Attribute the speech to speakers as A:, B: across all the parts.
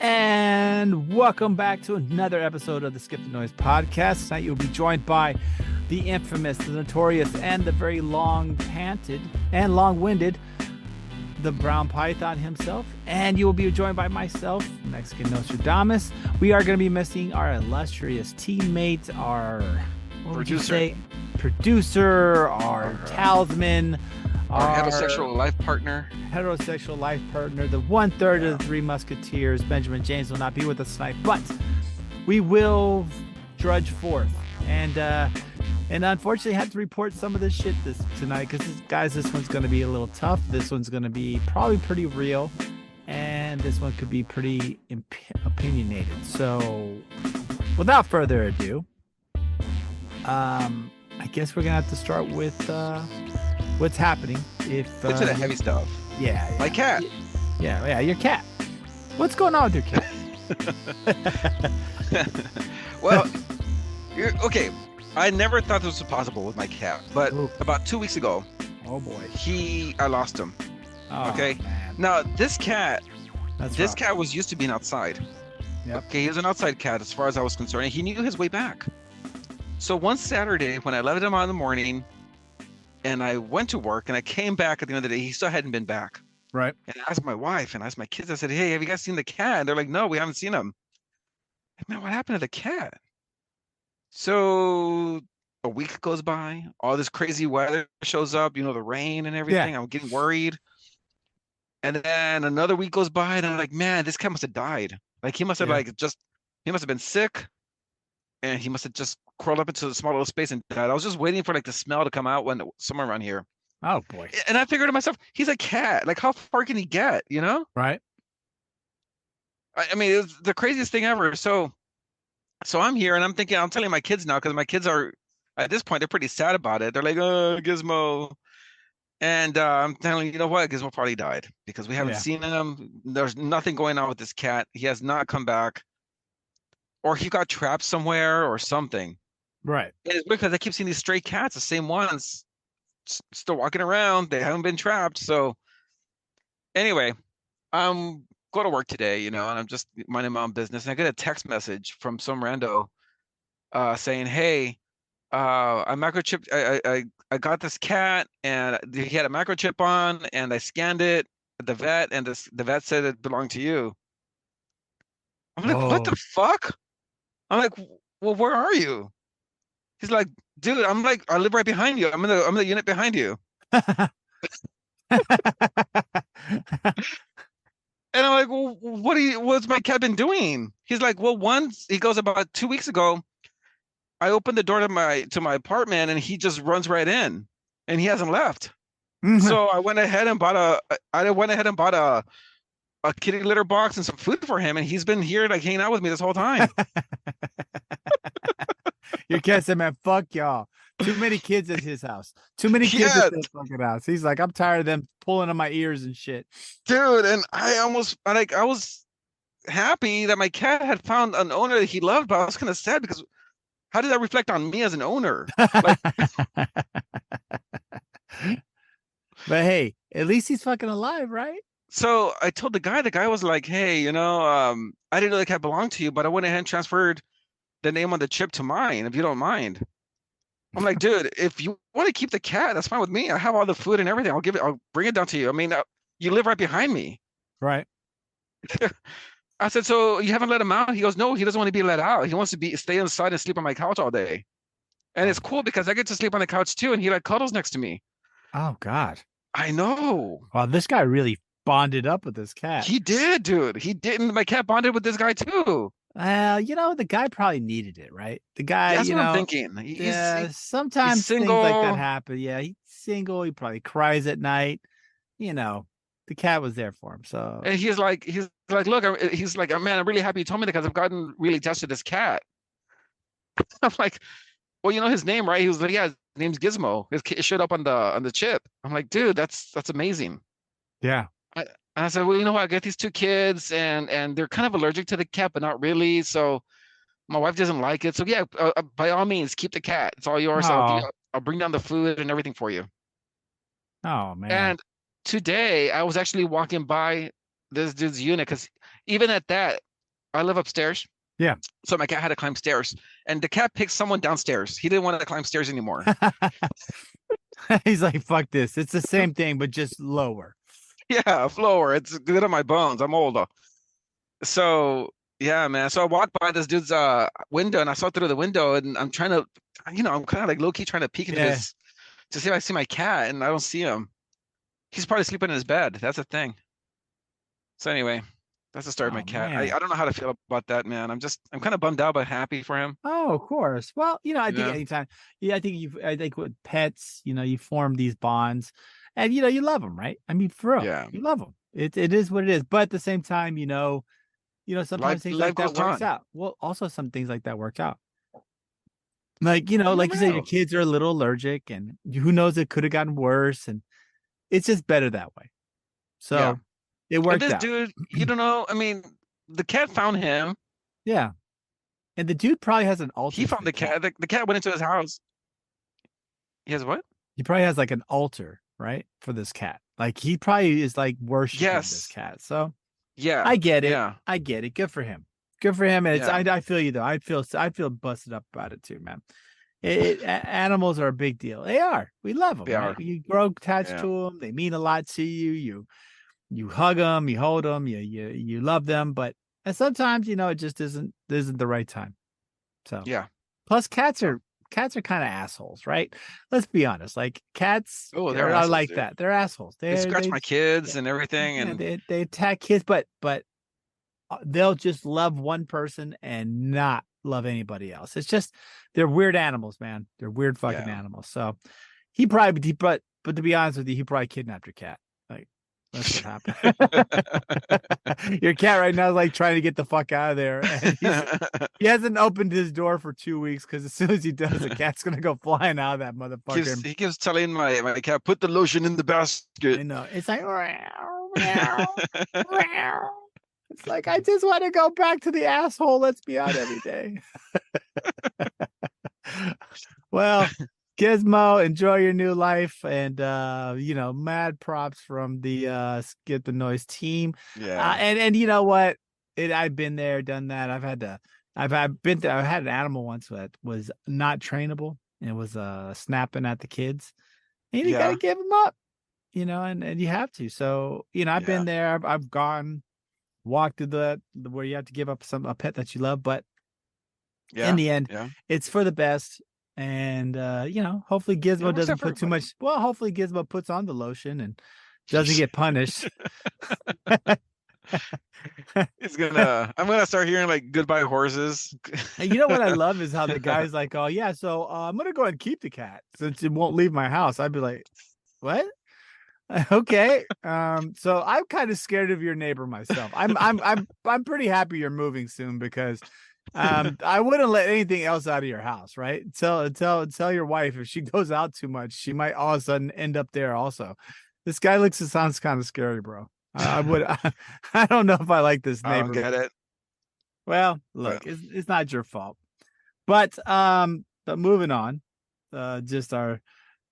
A: And welcome back to another episode of the Skip the Noise podcast. Tonight you'll be joined by the infamous, the notorious, and the very long-panted and long-winded, the Brown Python himself. And you will be joined by myself, Mexican Nostradamus. We are going to be missing our illustrious teammate, our producer, our talisman,
B: our heterosexual life partner,
A: the 1/3 of the Three Musketeers. Benjamin James will not be with us tonight, but we will drudge forth and unfortunately had to report some of this shit tonight because this one's going to be a little tough. This one's going to be probably pretty real, and this one could be pretty opinionated. So without further ado, I guess we're gonna have to start with what's happening.
B: It's the heavy stuff.
A: Yeah.
B: My cat.
A: Yeah, your cat. What's going on with your cat?
B: Well, okay. I never thought this was possible with my cat, but about 2 weeks ago,
A: oh boy,
B: I lost him.
A: Oh,
B: okay.
A: Man.
B: Now this cat
A: rough.
B: Cat was used to being outside.
A: Yep.
B: Okay, he was an outside cat as far as I was concerned, and he knew his way back. So one Saturday when I left him out in the morning and I went to work and I came back at the end of the day, he still hadn't been back.
A: Right.
B: And I asked my wife and I asked my kids, I said, hey, have you guys seen the cat? And they're like, no, we haven't seen him. Man, what happened to the cat? So a week goes by, all this crazy weather shows up, the rain and everything. I'm getting worried. And then another week goes by and I'm like, man, this cat must have died. Like he must have he must have been sick. And he must have just crawled up into the small little space and died. I was just waiting for the smell to come out somewhere around here.
A: Oh boy.
B: And I figured to myself, he's a cat. Like how far can he get,
A: Right.
B: I mean, it was the craziest thing ever. So I'm here and I'm telling my kids now, because my kids are, at this point, they're pretty sad about it. They're like, oh, Gizmo. And I'm telling you know what? Gizmo probably died because we haven't seen him. There's nothing going on with this cat. He has not come back. Or he got trapped somewhere or something.
A: Right.
B: And it's because I keep seeing these stray cats, the same ones, still walking around. They haven't been trapped. So anyway, I'm going to work today, and I'm just minding my own business. And I get a text message from some rando saying, hey, I microchipped. I got this cat and he had a microchip on and I scanned it at the vet and the vet said it belonged to you. I'm like, what the fuck? I'm like, well, where are you? He's like, dude, I live right behind you. I'm in the unit behind you. And I'm like, well, what's my cat been doing? He's like, well, he goes, about 2 weeks ago, I opened the door to my apartment and he just runs right in and he hasn't left. So I went ahead and bought a kitty litter box and some food for him, and he's been here like hanging out with me this whole time.
A: Your cat said, man, fuck y'all. Too many kids at his house. Too many kids at his fucking house. He's like, I'm tired of them pulling on my ears and shit.
B: Dude, and I was happy that my cat had found an owner that he loved, but I was kind of sad because how did that reflect on me as an owner? Like,
A: but hey, at least he's fucking alive, right?
B: So I told the guy was like, hey, I didn't know the cat belonged to you, but I went ahead and transferred the name on the chip to mine, if you don't mind. I'm like, dude, if you want to keep the cat, that's fine with me. I have all the food and everything. I'll bring it down to you. I mean, you live right behind me.
A: Right.
B: I said, so you haven't let him out? He goes, no, he doesn't want to be let out. He wants to stay inside and sleep on my couch all day. And it's cool because I get to sleep on the couch too. And he cuddles next to me.
A: Oh God.
B: I know.
A: Wow. This guy really bonded up with this cat.
B: He did, dude. He didn't. My cat bonded with this guy too.
A: Well, the guy probably needed it, right? The guy,
B: that's what I'm thinking.
A: Sometimes things like that happen. Yeah, he's single. He probably cries at night. The cat was there for him. So
B: and he's like, look, he's like, oh, man, I'm really happy you told me that because I've gotten really attached to this cat. I'm like, well, his name, right? He was like, yeah, his name's Gizmo. It showed up on the chip. I'm like, dude, that's amazing.
A: Yeah.
B: And I said, well, I got these two kids and they're kind of allergic to the cat, but not really. So my wife doesn't like it. So yeah, by all means, keep the cat. It's all yours. I'll bring down the food and everything for you.
A: Oh, man.
B: And today I was actually walking by this dude's unit because even at that, I live upstairs.
A: Yeah.
B: So my cat had to climb stairs, and the cat picked someone downstairs. He didn't want to climb stairs anymore.
A: He's like, fuck this. It's the same thing, but just lower.
B: Yeah, floor. It's good on my bones. I'm old. So yeah, man. So I walked by this dude's window, and I saw through the window, and I'm trying to, I'm kind of like low key trying to peek into
A: Yeah.
B: his to see if I see my cat, and I don't see him. He's probably sleeping in his bed. That's the thing. So anyway, that's the story of my
A: Oh
B: cat. I
A: man.
B: don't know how to feel about that, man. I'm kind of bummed out, but happy for him.
A: Oh, of course. Well, I think
B: Yeah.
A: anytime, yeah, I think with pets, you form these bonds, and you love them, right? I mean, for real,
B: Yeah.
A: you love them. It is what it is. But at the same time, sometimes things
B: Life
A: like that
B: goes
A: works
B: on.
A: out. Well, also some things like that work out. Like,
B: You
A: like
B: never
A: you said, your
B: know.
A: kids are a little allergic, and who knows, it could have gotten worse, and it's just better that way.
B: Yeah.
A: So it
B: And
A: worked
B: this
A: out.
B: dude, you don't know. I mean, the cat found him.
A: Yeah. And the dude probably has an
B: He
A: altar for
B: found
A: the
B: the
A: cat.
B: cat. The cat went into his house. He has what?
A: He probably has like an altar, right, for this cat. Like he probably is like worshiping this
B: Yes.
A: cat. So
B: Yeah.
A: I get it.
B: Yeah.
A: I get it. Good for him. Good for him. And
B: Yeah.
A: I feel you though. I feel busted up about it too, man. Animals are a big deal. They are. We love them,
B: They
A: right?
B: are.
A: You grow attached
B: Yeah.
A: to them. They mean a lot to you. You hug them. You hold them. You love them. But and sometimes it just isn't the right time. So
B: Yeah.
A: plus cats
B: So.
A: are kind of assholes, right? Let's be honest. Like cats
B: Oh, they're
A: are
B: assholes,
A: like
B: dude.
A: that. They're assholes.
B: They
A: They're
B: scratch
A: they
B: my kids
A: yeah,
B: and everything,
A: yeah,
B: and
A: they attack kids, but they'll just love one person and not love anybody else. It's just they're weird animals, man. They're weird fucking
B: yeah.
A: animals. So but to be honest with you, he probably kidnapped your cat. Like that's what happened. Your cat right now is like trying to get the fuck out of there, and he hasn't opened his door for 2 weeks because as soon as he does, the cat's gonna go flying out of that motherfucker.
B: He keeps telling my cat, put the lotion in the basket.
A: I know it's like meow, meow, meow. It's like I just want to go back to the asshole. Let's be out every day. Well, Gizmo, enjoy your new life, and mad props from the Skip the Noise team.
B: Yeah.
A: And you know what? I've been there, done that. I've had an animal once that was not trainable and it was snapping at the kids. And you gotta
B: Yeah.
A: give them up, and you have to. So, I've been
B: Yeah.
A: there, I've gone, walked through where you have to give up a pet that you love, but in
B: Yeah.
A: the end,
B: Yeah.
A: it's for the best. And hopefully
B: It
A: Gizmo
B: works out
A: doesn't
B: for
A: put too
B: everybody.
A: much. Well, hopefully Gizmo puts on the lotion and doesn't get punished.
B: I'm gonna start hearing like goodbye horses.
A: And you know what I love is how the guy's like, oh yeah, so I'm gonna go ahead and keep the cat since it won't leave my house. I'd be like, what? Okay. So I'm kind of scared of your neighbor myself. I'm pretty happy you're moving soon because I wouldn't let anything else out of your house, right? Tell your wife if she goes out too much, she might all of a sudden end up there also. This guy sounds kind of scary, bro. I would I don't know if I like this
B: I don't
A: neighbor.
B: get it.
A: Well, look, it's not your fault. But moving on, just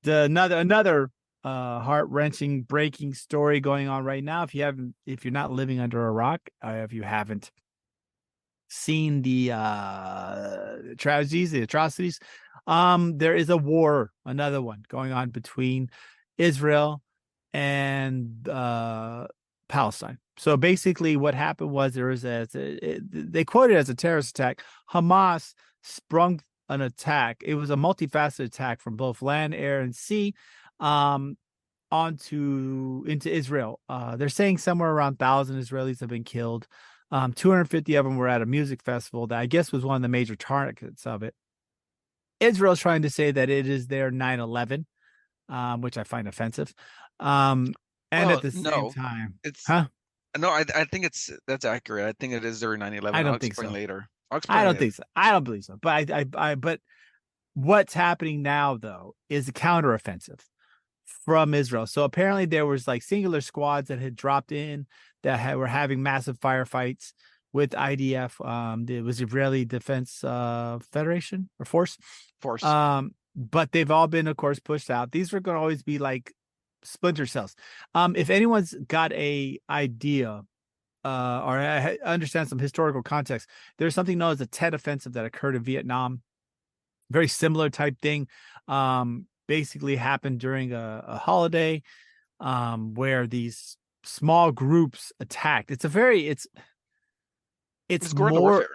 A: another heart-wrenching breaking story going on right now. If you're not living under a rock, if you haven't seen the tragedies, the atrocities, there is a war, another one going on between Israel and Palestine. So basically what happened was they quoted it as a terrorist attack. Hamas sprung an attack. It was a multifaceted attack from both land, air, and sea into Israel. They're saying somewhere around 1,000 Israelis have been killed. 250 of them were at a music festival that I guess was one of the major targets of it. Israel's trying to say that it is their 9/11, which I find offensive. And at the same time,
B: it's
A: huh?
B: no, I think that's accurate. I think it is their 9/11.
A: I
B: I'll
A: don't think
B: explain
A: so.
B: later.
A: I don't think so. I don't believe so. But what's happening now though is a counteroffensive from Israel. So apparently there was like singular squads that had dropped in that were having massive firefights with IDF. It was Israeli Defense Federation or Force. But they've all been, of course, pushed out. These are going to always be like splinter cells. If anyone's got a idea or I understand some historical context. There's something known as the Tet Offensive that occurred in Vietnam. Very similar type thing. Basically happened during a holiday, where these small groups attacked. It's
B: It's guerrilla
A: more,
B: warfare,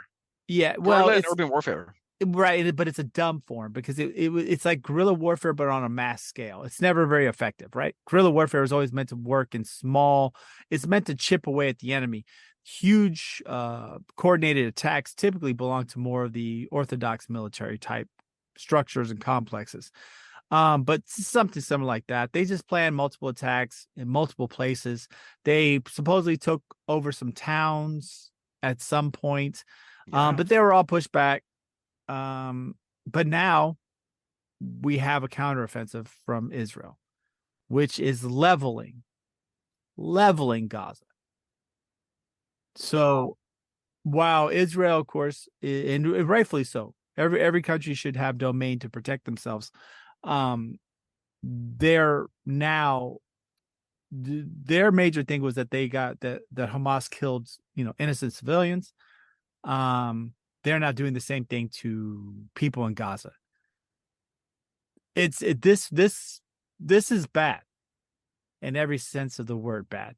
A: yeah. Well,
B: guerrilla and
A: it's
B: urban warfare.
A: right, but it's a dumb form because it's like guerrilla warfare, but on a mass scale. It's never very effective, right? Guerrilla warfare is always meant to work in small. It's meant to chip away at the enemy. Huge, coordinated attacks typically belong to more of the orthodox military type structures and complexes. But something similar like that. They just planned multiple attacks in multiple places. They supposedly took over some towns at some point,
B: Yeah.
A: but they were all pushed back. But now we have a counteroffensive from Israel, which is leveling Gaza. So while Israel, of course, and rightfully so, every country should have domain to protect themselves. They're now their major thing was that they got that Hamas killed, innocent civilians. They're not doing the same thing to people in Gaza. This is bad in every sense of the word bad.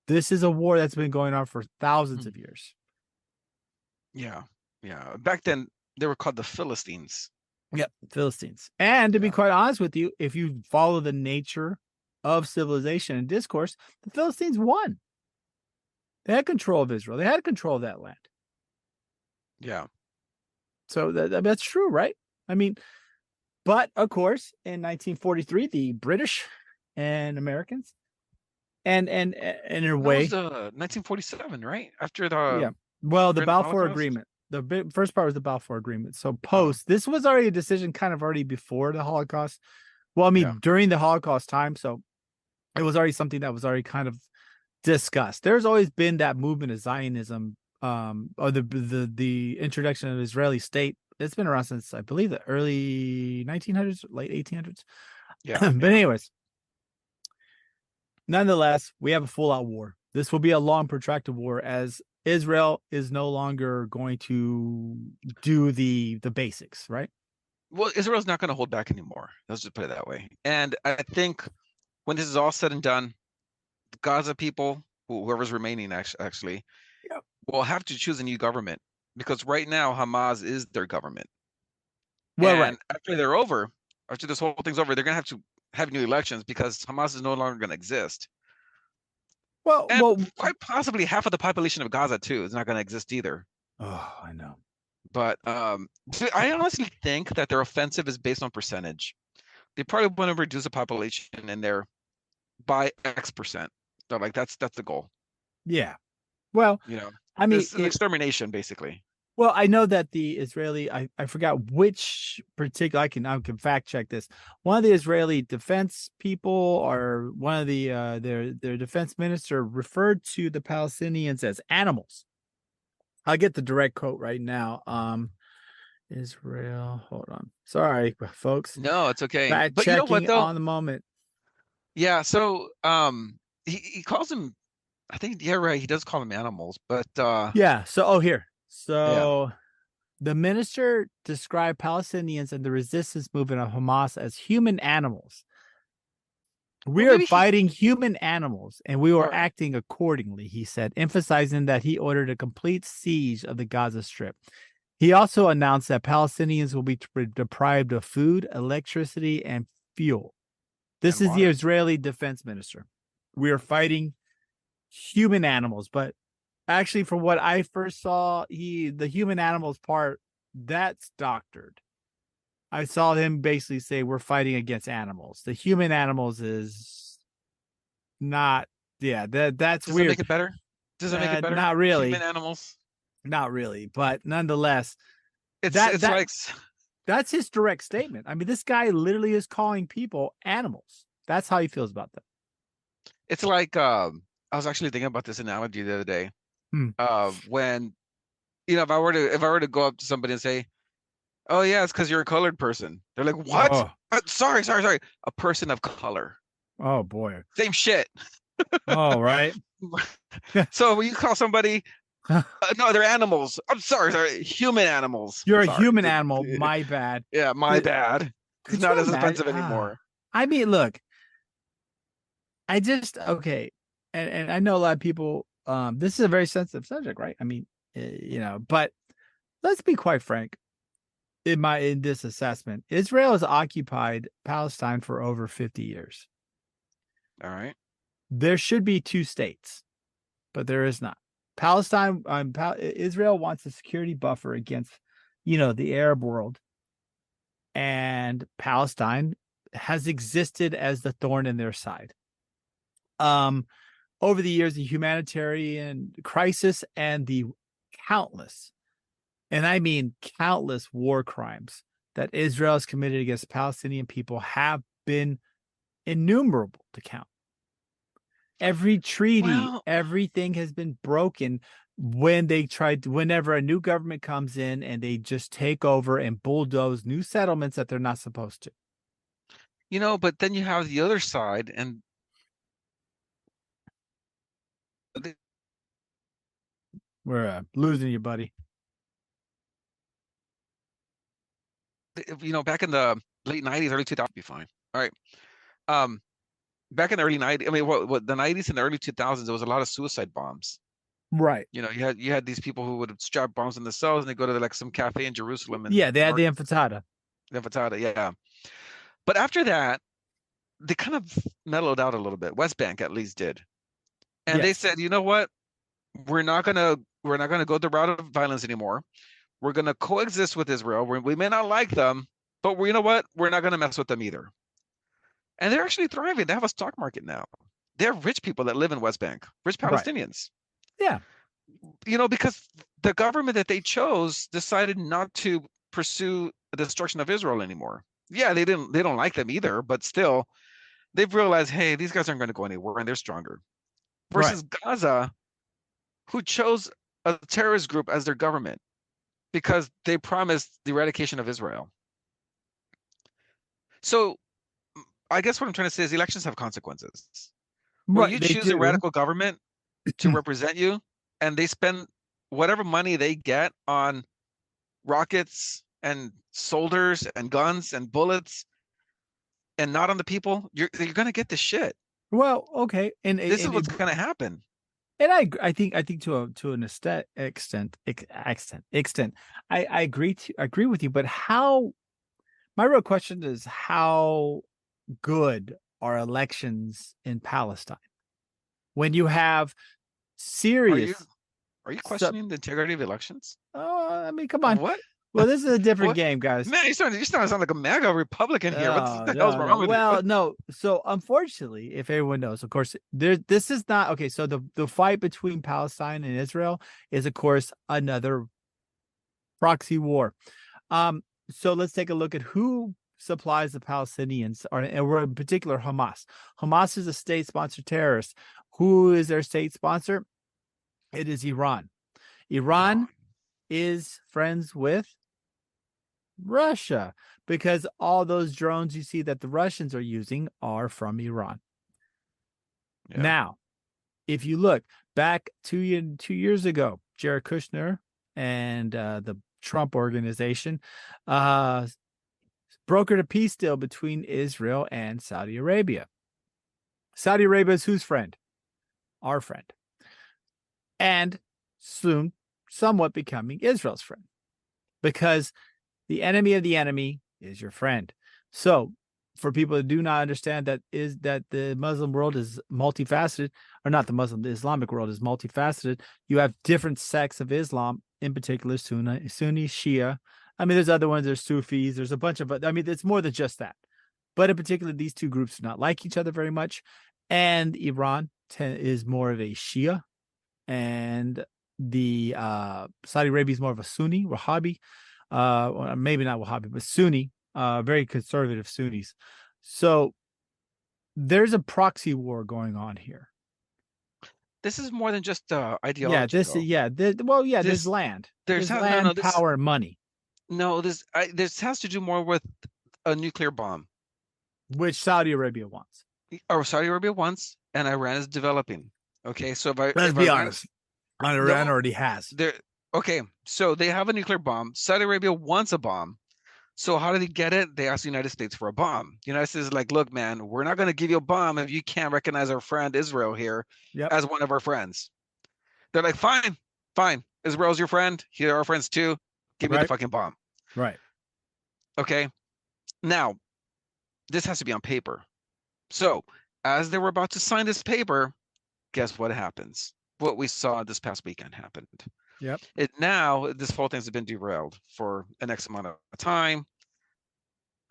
A: This is a war that's been going on for thousands of years.
B: Yeah. Yeah. Back then they were called the Philistines.
A: Yep, Philistines. And to be
B: Yeah.
A: quite honest with you, if you follow the nature of civilization and discourse, the Philistines won. They had control of Israel. They had control of that land.
B: Yeah.
A: So that's true, right? I mean, but of course, in 1943, the British and Americans, and in a
B: That was
A: way,
B: 1947, right? After
A: yeah.
B: the
A: Well, the
B: during the
A: Balfour
B: Holocaust.
A: Agreement. The first part was the Balfour Agreement. So
B: Oh,
A: this was already a decision kind of already before the Holocaust. Well, I
B: yeah.
A: mean, during the Holocaust time. So it was already something that was already kind of discussed. There's always been that movement of Zionism, or the introduction of Israeli state. It's been around since I believe the early 1900s, late 1800s.
B: Yeah.
A: But
B: Yeah.
A: anyways, nonetheless, we have a full-out war. This will be a long, protracted war as Israel is no longer going to do the basics, right?
B: Well, Israel's not going to hold back anymore. Let's just put it that way. And I think when this is all said and done, the Gaza people, whoever's remaining actually,
A: Yeah.
B: will have to choose a new government because right now Hamas is their government.
A: Well, right.
B: And after this whole thing's over, they're going to have to have new elections because Hamas is no longer going to exist.
A: Well,
B: And
A: well.
B: quite possibly half of the population of Gaza too is not going to exist either.
A: Oh, I know.
B: But I honestly think that their offensive is based on percentage. They probably want to reduce the population in there by X percent. So like that's the goal.
A: Yeah. Well,
B: You know,
A: I mean,
B: it's an extermination basically.
A: well, I know that the Israeli, I forgot which particular, I can fact check this. One of the Israeli defense people or one of the their defense minister referred to the Palestinians as animals. I'll get the direct quote right now. Israel, hold on. Sorry, folks.
B: No, it's okay.
A: Fact
B: But you know what
A: checking
B: though?
A: on the moment.
B: Yeah, so he calls them I think yeah, right, he does call them animals, but
A: Yeah. So, here.
B: yeah.
A: So the minister described Palestinians and the resistance movement of Hamas as human animals. We
B: Well
A: are
B: maybe he
A: fighting human animals and we were
B: right.
A: acting accordingly, he said, emphasizing that he ordered a complete siege of the Gaza Strip. He also announced that Palestinians will be deprived of food, electricity, and fuel. This
B: And
A: is the
B: water.
A: Israeli defense minister. We are fighting human animals, but actually, from what I first saw, the human animals part, that's doctored. I saw him basically say we're fighting against animals. The human animals is not. Yeah, that's
B: Does it make
A: weird.
B: it better? Does it make it better?
A: Not
B: Human
A: really,
B: animals?
A: not really. But nonetheless,
B: It's
A: that
B: it's
A: that
B: like
A: that's his direct statement. I mean, this guy literally is calling people animals. That's how he feels about them.
B: it's like I was actually thinking about this analogy the other day.
A: Hmm.
B: When if I were to go up to somebody and say, "Oh yeah, it's because you're a colored person," they're like, "What?
A: Oh,
B: Sorry. A person of color.
A: oh boy.
B: Same shit."
A: Oh, right.
B: So when you call somebody, no, they're animals. I'm sorry, human animals.
A: You're a
B: Sorry.
A: human animal. My bad.
B: Yeah, my
A: Could,
B: bad. It's
A: could
B: not
A: you
B: as
A: imagine?
B: offensive anymore.
A: I mean, look, I just okay, and I know a lot of people. This is a very sensitive subject, right? I mean, but let's be quite frank. In this assessment, Israel has occupied Palestine for over 50 years.
B: All right.
A: There should be two states, but there is not. Palestine, Israel wants a security buffer against, the Arab world, and Palestine has existed as the thorn in their side. Over the years, the humanitarian crisis and the countless, and I mean countless war crimes that Israel has committed against the Palestinian people have been innumerable to count. Every treaty,
B: Well,
A: everything has been broken whenever a new government comes in and they just take over and bulldoze new settlements that they're not supposed to.
B: but then you have the other side, and
A: We're losing you, buddy.
B: back in the late 90s, early 2000s, be fine. All right. Um, Back in the early 90s, I mean, what the 90s and the early 2000s, there was a lot of suicide bombs.
A: Right.
B: You had these people who would strap bombs in themselves and they go to like some cafe in Jerusalem and
A: Yeah, they had the intifada.
B: yeah. But after that, they kind of mellowed out a little bit. West Bank at least did. And they
A: Yes.
B: said, you know what? We're not gonna go the route of violence anymore. We're gonna coexist with Israel. We may not like them, but you know what? We're not gonna mess with them either. And they're actually thriving. They have a stock market now. They have rich people that live in West Bank, rich
A: Right.
B: Palestinians.
A: Yeah.
B: Because the government that they chose decided not to pursue the destruction of Israel anymore. Yeah, they don't like them either, but still, they've realized, hey, these guys aren't going to go anywhere, and they're stronger.
A: Right.
B: Versus Gaza, who chose a terrorist group as their government because they promised the eradication of Israel. So I guess what I'm trying to say is elections have consequences. When
A: Right.
B: you
A: They
B: choose a
A: do.
B: radical government to represent you, and they spend whatever money they get on rockets and soldiers and guns and bullets and not on the people, you're going to get this shit.
A: Well, okay. And
B: This is
A: and
B: what's
A: it,
B: going to happen.
A: and I think to an extent, I agree with you. But how? My real question is how good are elections in Palestine when you have
B: Are you
A: serious
B: are you
A: sub?
B: questioning the integrity of elections?
A: Oh, I mean, come on.
B: What?
A: Well, this is a different
B: What?
A: game, guys.
B: Man, you starting to sound like a MAGA Republican here. What
A: Oh,
B: the hell's
A: no, no.
B: wrong with you?
A: Well, no. So unfortunately, if everyone knows, of course, this is not okay. So the fight between Palestine and Israel is, of course, another proxy war. So let's take a look at who supplies the Palestinians, and we're in particular Hamas. Hamas is a state-sponsored terrorist. Who is their state sponsor? It is Iran. Iran is friends with Russia because all those drones you see that the Russians are using are from Iran.
B: Yeah.
A: Now, if you look back 2 years ago, Jared Kushner and the Trump organization brokered a peace deal between Israel and Saudi Arabia. Saudi Arabia is whose friend? Our friend. And soon, somewhat becoming Israel's friend. Because the enemy of the enemy is your friend. So, for people who do not understand that the Muslim world is multifaceted, or not the Islamic world is multifaceted. You have different sects of Islam, in particular Sunni, Shia. I mean, there's other ones. There's Sufis. There's a bunch of. I mean, it's more than just that. But in particular, these two groups do not like each other very much, and Iran is more of a Shia, and the Saudi Arabia is more of a Sunni, Wahhabi. Maybe not Wahhabi, but Sunni, very conservative Sunnis. So there's a proxy war going on here.
B: This is more than just ideology,
A: Yeah,
B: though.
A: there's land.
B: There's
A: land, power, and money.
B: No, this has to do more with a nuclear bomb,
A: which Saudi Arabia wants.
B: or Saudi Arabia wants, and Iran is developing. Okay, so
A: Let's
B: if
A: be
B: Iran
A: honest. Iran
B: no
A: already has.
B: they're okay, so they have a nuclear bomb. Saudi Arabia wants a bomb. So how did they get it? They asked the United States for a bomb. The United States is like, look, man, we're not going to give you a bomb if you can't recognize our friend Israel here
A: Yep.
B: as one of our friends. They're like, fine, fine. Israel's your friend. Here are our friends too. Give me the
A: Right.
B: fucking bomb.
A: Right.
B: Okay. Now, this has to be on paper. So, as they were about to sign this paper, guess what happens? What we saw this past weekend happened.
A: Yep.
B: This whole thing has been derailed for an X amount of time.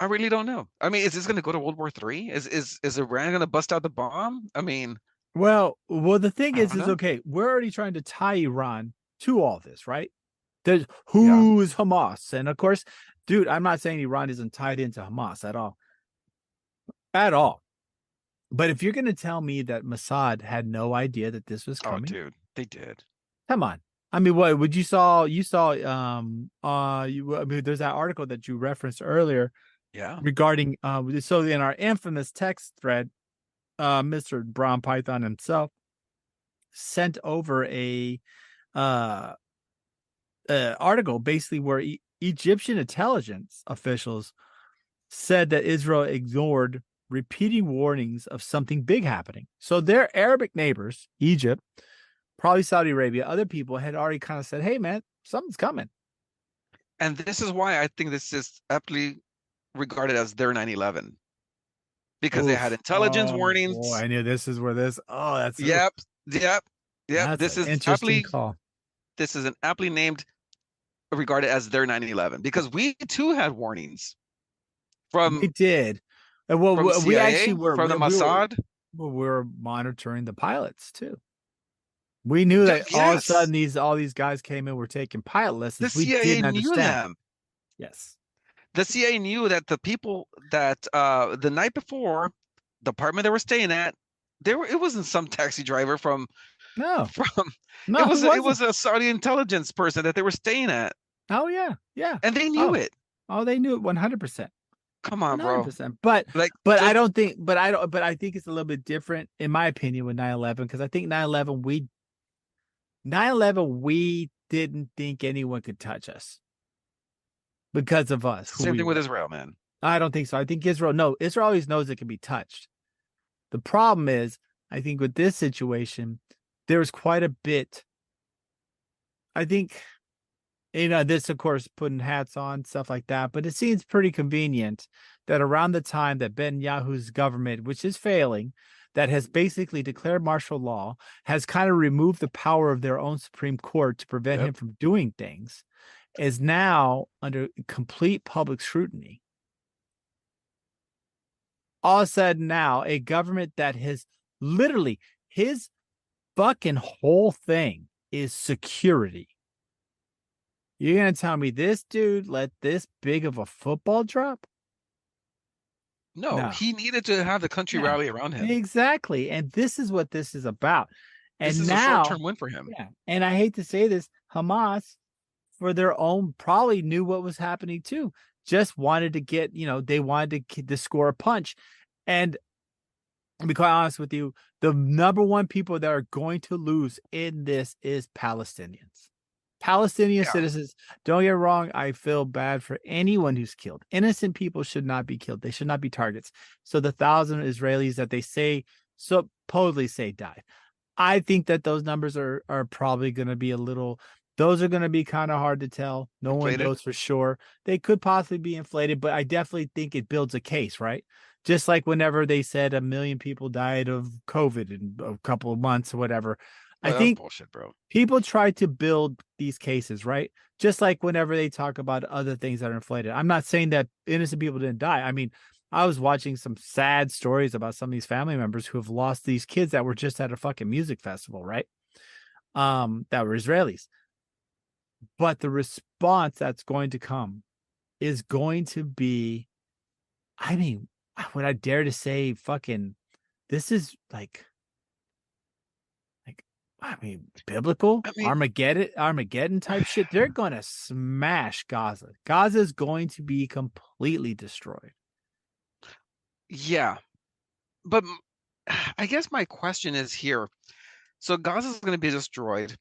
B: I really don't know. I mean, is this going to go to World War III? Is Iran going to bust out the bomb? I mean,
A: Well, the thing
B: I don't
A: is
B: know.
A: okay. We're already trying to tie Iran to all this, right? There's
B: Yeah.
A: who's Hamas, and of course, dude, I'm not saying Iran isn't tied into Hamas at all. But if you're going to tell me that Mossad had no idea that this was
B: Oh,
A: coming,
B: dude, they did.
A: come on. I mean, what would you saw? You saw, I mean, there's that article that you referenced earlier
B: Yeah.
A: regarding, so in our infamous text thread, Mr. Brown Python himself sent over a, uh, article basically where Egyptian intelligence officials said that Israel ignored repeating warnings of something big happening. So their Arabic neighbors, Egypt, probably Saudi Arabia, other people had already kind of said, hey, man, something's coming.
B: And this is why I think this is aptly regarded as their 9/11 because they had
A: Oof.
B: intelligence
A: Oh, boy.
B: warnings.
A: I knew this is where that's, oof,
B: Yep, yep, yep.
A: that's an interesting call.
B: This is an aptly named regarded as their 9/11 because we too had warnings
A: We
B: from
A: did. And
B: from the
A: we actually
B: CIA,
A: were,
B: from the Mossad.
A: we were monitoring the pilots too. We knew
B: Dude,
A: that all of a
B: yes,
A: sudden all these guys came in, were taking pilot
B: the
A: lessons. We
B: CIA
A: didn't
B: knew
A: understand.
B: them.
A: Yes.
B: The CIA knew that the people that the night before the apartment they were staying at, it wasn't some taxi driver
A: No,
B: from
A: no, it
B: it
A: wasn't.
B: was a Saudi intelligence person that they were staying at,
A: Oh yeah, yeah.
B: and they knew
A: Oh,
B: it.
A: they knew it 100%.
B: Come on, bro.
A: 100%. But
B: Like
A: I
B: just
A: don't think but I think it's a little bit different in my opinion with 9/11 because I think 9/11 we didn't think anyone could touch us because of us, who
B: same
A: we
B: thing with
A: were.
B: Israel, man.
A: I don't think so. I think Israel always knows it can be touched. The problem is, I think with this situation, there's quite a bit. I think, this, of course, putting hats on, stuff like that, but it seems pretty convenient that around the time that Netanyahu's government, which is failing, that has basically declared martial law, has kind of removed the power of their own Supreme Court to prevent
B: Yep.
A: him from doing things, is now under complete public scrutiny. All of a sudden now, a government that has literally his fucking whole thing is security. You're going to tell me this dude let this big of a football drop?
B: No,
A: No,
B: he needed to have the country
A: no,
B: rally around him.
A: exactly. And this is what this is about.
B: This
A: And
B: is a
A: now,
B: short-term win for him.
A: yeah, and I hate to say this, Hamas, for their own, probably knew what was happening too. Just wanted to get, they wanted to score a punch. And to be quite honest with you, the number one people that are going to lose in this is Palestinians. Palestinian
B: Yeah.
A: citizens, don't get wrong, I feel bad for anyone who's killed. Innocent people should not be killed. They should not be targets. So the 1,000 Israelis that they supposedly say died, I think that those numbers are probably going to be those are going to be kind of hard to tell. No one
B: Inflated.
A: knows for sure. They could possibly be inflated, but I definitely think it builds a case, right? Just like whenever they said 1 million people died of COVID in a couple of months or whatever. I
B: Well, that was
A: think
B: bullshit, bro.
A: people try to build these cases, right? Just like whenever they talk about other things that are inflated. I'm not saying that innocent people didn't die. I mean, I was watching some sad stories about some of these family members who have lost these kids that were just at a fucking music festival, right? That were Israelis. But the response that's going to come is going to be, I mean, would I dare to say fucking this is like I mean, biblical
B: I mean,
A: Armageddon type shit. They're going to smash Gaza. Gaza is going to be completely destroyed.
B: yeah. But I guess my question is here. So Gaza's going to be destroyed.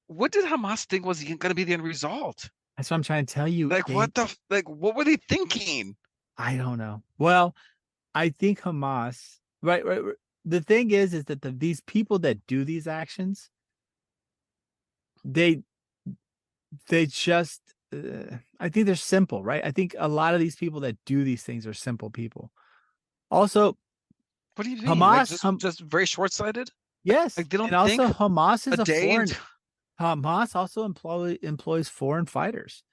B: What did Hamas think was going to be the end result?
A: That's what I'm trying to tell you.
B: Like what were they thinking?
A: I don't know. Well, I think Hamas, right. The thing is that these people that do these actions, they just, I think they're simple, right? I think a lot of these people that do these things are simple people. Also,
B: What do you mean? Like
A: Hamas,
B: just very short-sighted?
A: yes,
B: Like they don't
A: and also
B: think
A: Hamas is
B: a
A: a
B: day
A: foreign.
B: into
A: Hamas also employs foreign fighters.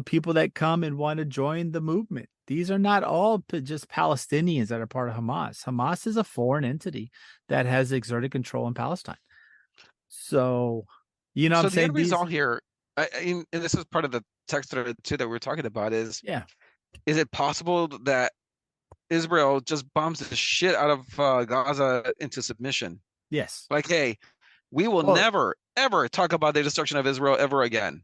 A: People that come and want to join the movement. These are not all just Palestinians that are part of Hamas. Hamas is a foreign entity that has exerted control in Palestine. So,
B: So
A: I'm
B: the
A: saying
B: end
A: these,
B: result here, and this is part of the text thread too that we were talking about
A: yeah,
B: is it possible that Israel just bombs the shit out of Gaza into submission?
A: yes.
B: Like, hey, we will
A: Well,
B: never ever talk about the destruction of Israel ever again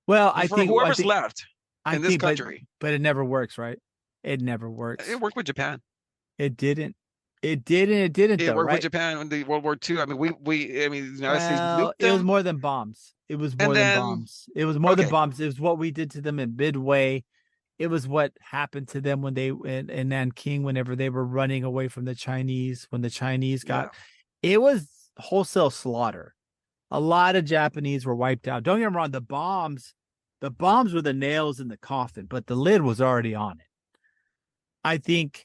A: well,
B: for whoever's left
A: I
B: in this
A: think,
B: country.
A: but it never works, right? It never
B: It
A: works.
B: worked with Japan.
A: It didn't. It didn't
B: It
A: though,
B: worked with
A: right?
B: Japan in the World War II. I mean, I mean, the United States
A: Well,
B: nuked
A: it was
B: them,
A: more than bombs. It was
B: and
A: more than
B: then
A: bombs. It was more than
B: okay,
A: bombs. It was what we did to them in Midway. It was what happened to them when they in Nanking, whenever they were running away from the Chinese, when the Chinese
B: yeah,
A: got, it was wholesale slaughter. A lot of Japanese were wiped out. Don't get me wrong, the bombs were the nails in the coffin, but the lid was already on it. I think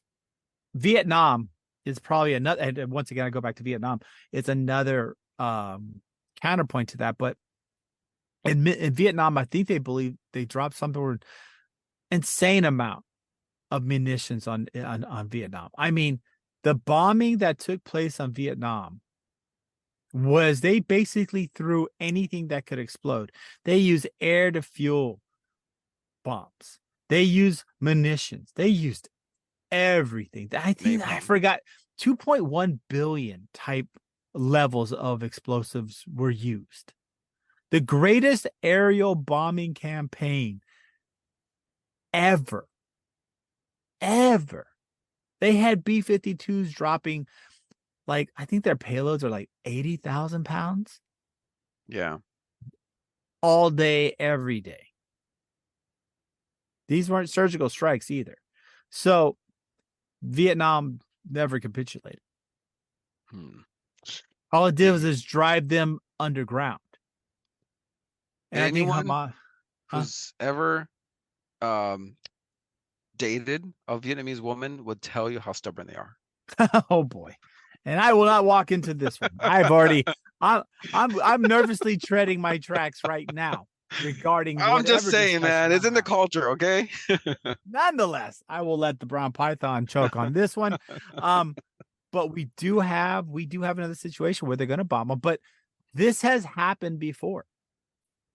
A: Vietnam is probably another, and once again, I go back to Vietnam, it's another counterpoint to that. But in Vietnam, I think they believe they dropped something insane amount of munitions on Vietnam. I mean, the bombing that took place on Vietnam was they basically threw anything that could explode. They used air to fuel bombs. They used munitions. They used everything. I think I
B: napalm.
A: forgot 2.1 billion type levels of explosives were used. The greatest aerial bombing campaign ever. Ever. They had B-52s dropping, like, I think their payloads are like 80,000 pounds
B: Yeah,
A: all day, every day. These weren't surgical strikes either. So Vietnam never capitulated. All it did was
B: the
A: just drive them underground. And I think
B: anyone
A: Hamas, huh?
B: who's ever um dated a Vietnamese woman would tell you how stubborn they are.
A: Oh boy. And I will not walk into this one. I'm nervously treading my tracks right now regarding
B: I'm just
A: whatever
B: saying,
A: discussion
B: man, it's
A: I'll
B: in the
A: have.
B: culture, okay?
A: Nonetheless, I will let the brown python choke on this one. But we do have another situation where they're going to bomb them. But this has happened before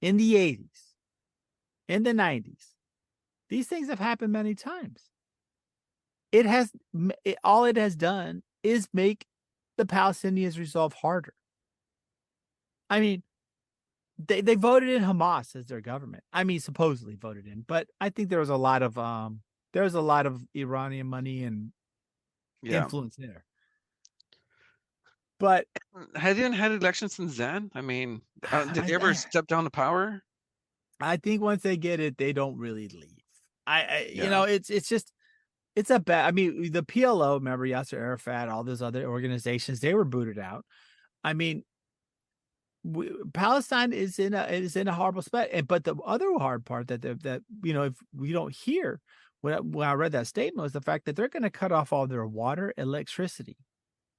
A: in the 80s, in the 90s. These things have happened many times. All it has done is make the Palestinians' resolve harder. I mean, they voted in Hamas as their government. I mean, supposedly voted in, but I think there was a lot of Iranian money and
B: Yeah.
A: influence there. But
B: Have you had elections since then? I mean, did they ever
A: I,
B: step down to power?
A: I think once they get it, they don't really leave.
B: Yeah.
A: It's just, it's a bad. I mean, the PLO, remember Yasser Arafat, all those other organizations, they were booted out. I mean, Palestine is in a horrible spot. But the other hard part that if we don't hear when I read that statement was the fact that they're going to cut off all their water, electricity,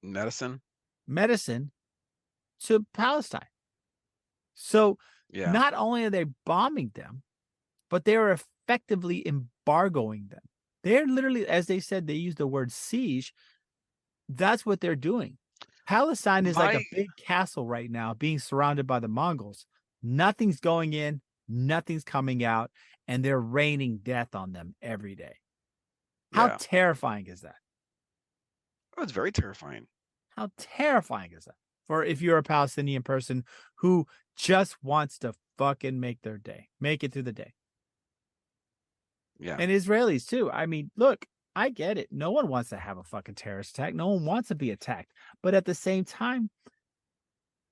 B: Medicine?
A: medicine to Palestine. So
B: Yeah.
A: not only are they bombing them, but they are effectively embargoing them. They're literally, as they said, they use the word siege. That's what they're doing. Palestine is like a
B: My
A: big castle right now, being surrounded by the Mongols. Nothing's going in, nothing's coming out, and they're raining death on them every day. How
B: yeah.
A: terrifying is that?
B: That was very terrifying.
A: How terrifying is that for if you're a Palestinian person who just wants to fucking make it through the day?
B: Yeah.
A: And Israelis too. I mean, look, I get it. No one wants to have a fucking terrorist attack. No one wants to be attacked. But at the same time,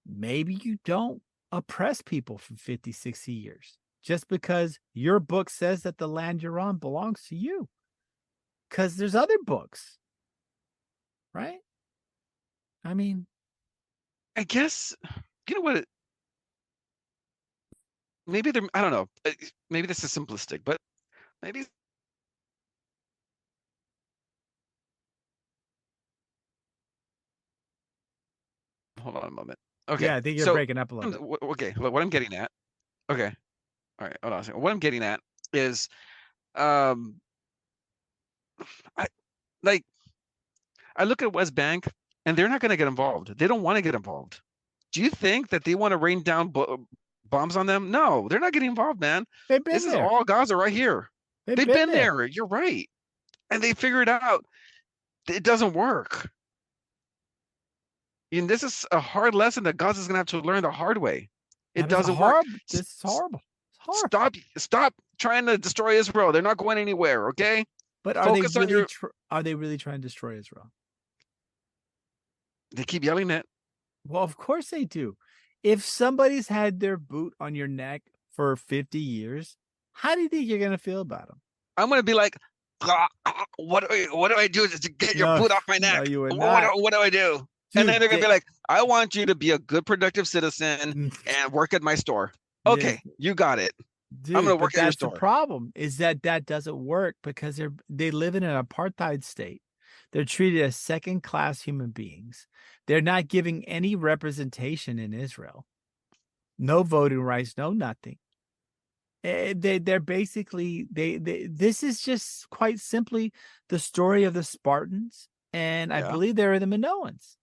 A: maybe you don't oppress people for 50, 60 years just because your book says that the land you're on belongs to you. Because there's other books, right? I mean,
B: I guess, you know what? Maybe they're, I don't know. Maybe this is simplistic, but maybe. Hold on a moment. Okay.
A: yeah, I think you're
B: So,
A: breaking up a little bit.
B: okay. What I'm getting at. Okay. All right. Hold on a second. What I'm getting at is, um, I like, I look at West Bank and they're not going to get involved. They don't want to get involved. Do you think that they want to rain down bombs on them? No, they're not getting involved, man.
A: They've been
B: This is
A: there.
B: all Gaza right here.
A: They've
B: They've
A: been
B: been
A: there.
B: there. You're right. And they figured out it doesn't work. And this is a hard lesson that Gaza's going to have to learn the hard way. It doesn't work.
A: This is horrible. It's horrible.
B: Stop trying to destroy Israel. They're not going anywhere, okay?
A: But
B: Focus on your.
A: Are they really trying to destroy Israel?
B: They keep yelling it.
A: Well, of course they do. If somebody's had their boot on your neck for 50 years, how do you think you're going to feel about them?
B: I'm going to be like, what do I do to get your boot off my neck?
A: No, you would not.
B: What do I do?
A: Dude,
B: and then they're going to be like, I want you to be a good, productive citizen and work at my store. Okay, you got it.
A: Dude,
B: I'm going to work at your store.
A: The problem is that doesn't work because they live in an apartheid state. They're treated as second-class human beings. They're not giving any representation in Israel. No voting rights, no nothing. They're basically this is just quite simply the story of the Spartans, and I believe they're the Minoans.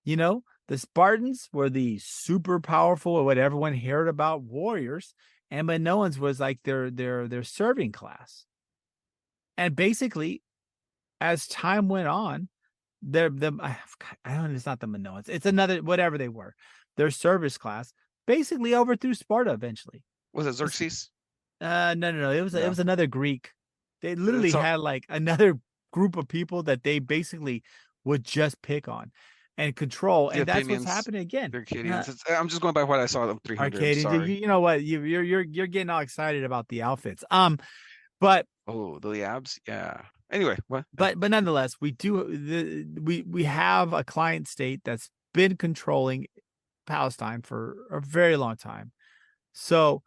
A: You know, the Spartans were the super powerful or what everyone heard about warriors, and Minoans was like their serving class. And basically, as time went on, I don't. It's not the Minoans. It's another whatever they were. Their service class basically overthrew Sparta eventually.
B: Was it Xerxes?
A: No. It was another Greek. They literally had like another group of people that they basically would just pick on and control, and that's what's happening again.
B: I'm just going by what I saw of 300.
A: Arcadians, you know what? You're getting all excited about the outfits. But
B: the abs, yeah. Anyway, what?
A: But nonetheless, we have a client state that's been controlling Palestine for a very long time. So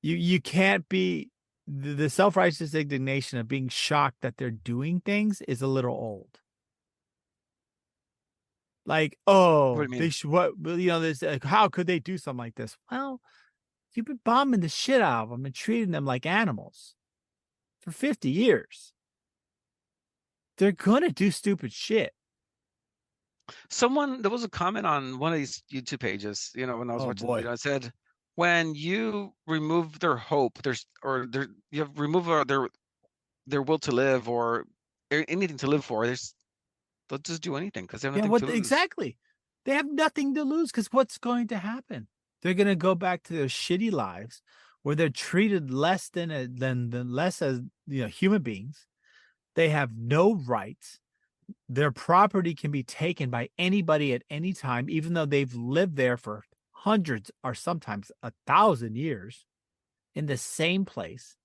A: you can't be the self-righteous indignation of being shocked that they're doing things is a little old. Like, they should there's how could they do something like this? Well, you've been bombing the shit out of them and treating them like animals for 50 years. They're gonna do stupid shit.
B: There was a comment on one of these YouTube pages, when I was watching the video, I said, when you remove their hope, you have remove their will to live or anything to live for, they'll just do anything because they have nothing to lose.
A: Exactly. They have nothing to lose because what's going to happen? They're going to go back to their shitty lives where they're treated less than less as human beings. They have no rights. Their property can be taken by anybody at any time, even though they've lived there for hundreds or sometimes 1,000 years in the same place.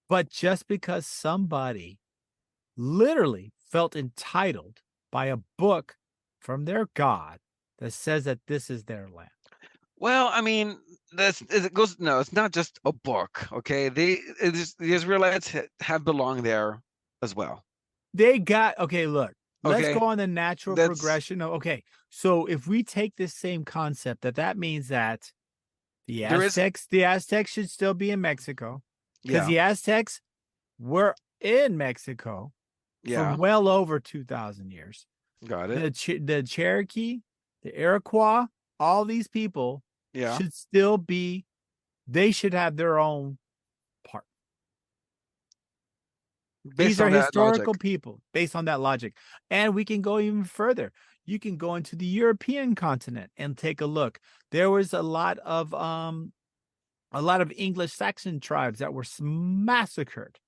A: But just because somebody literally felt entitled by a book from their God that says that this is their land.
B: Well, I mean, it's not just a book, okay? The Israelites have belonged there as well.
A: They got, look, let's go on the natural progression. So if we take this same concept, that means that the Aztecs should still be in Mexico because the Aztecs were in Mexico for well over 2,000 years.
B: Got it.
A: The Cherokee, the Iroquois, all these people should still be, they should have their own part. These are historical people based on that logic. And we can go even further. You can go into the European continent and take a look. There was a lot of English Saxon tribes that were massacred,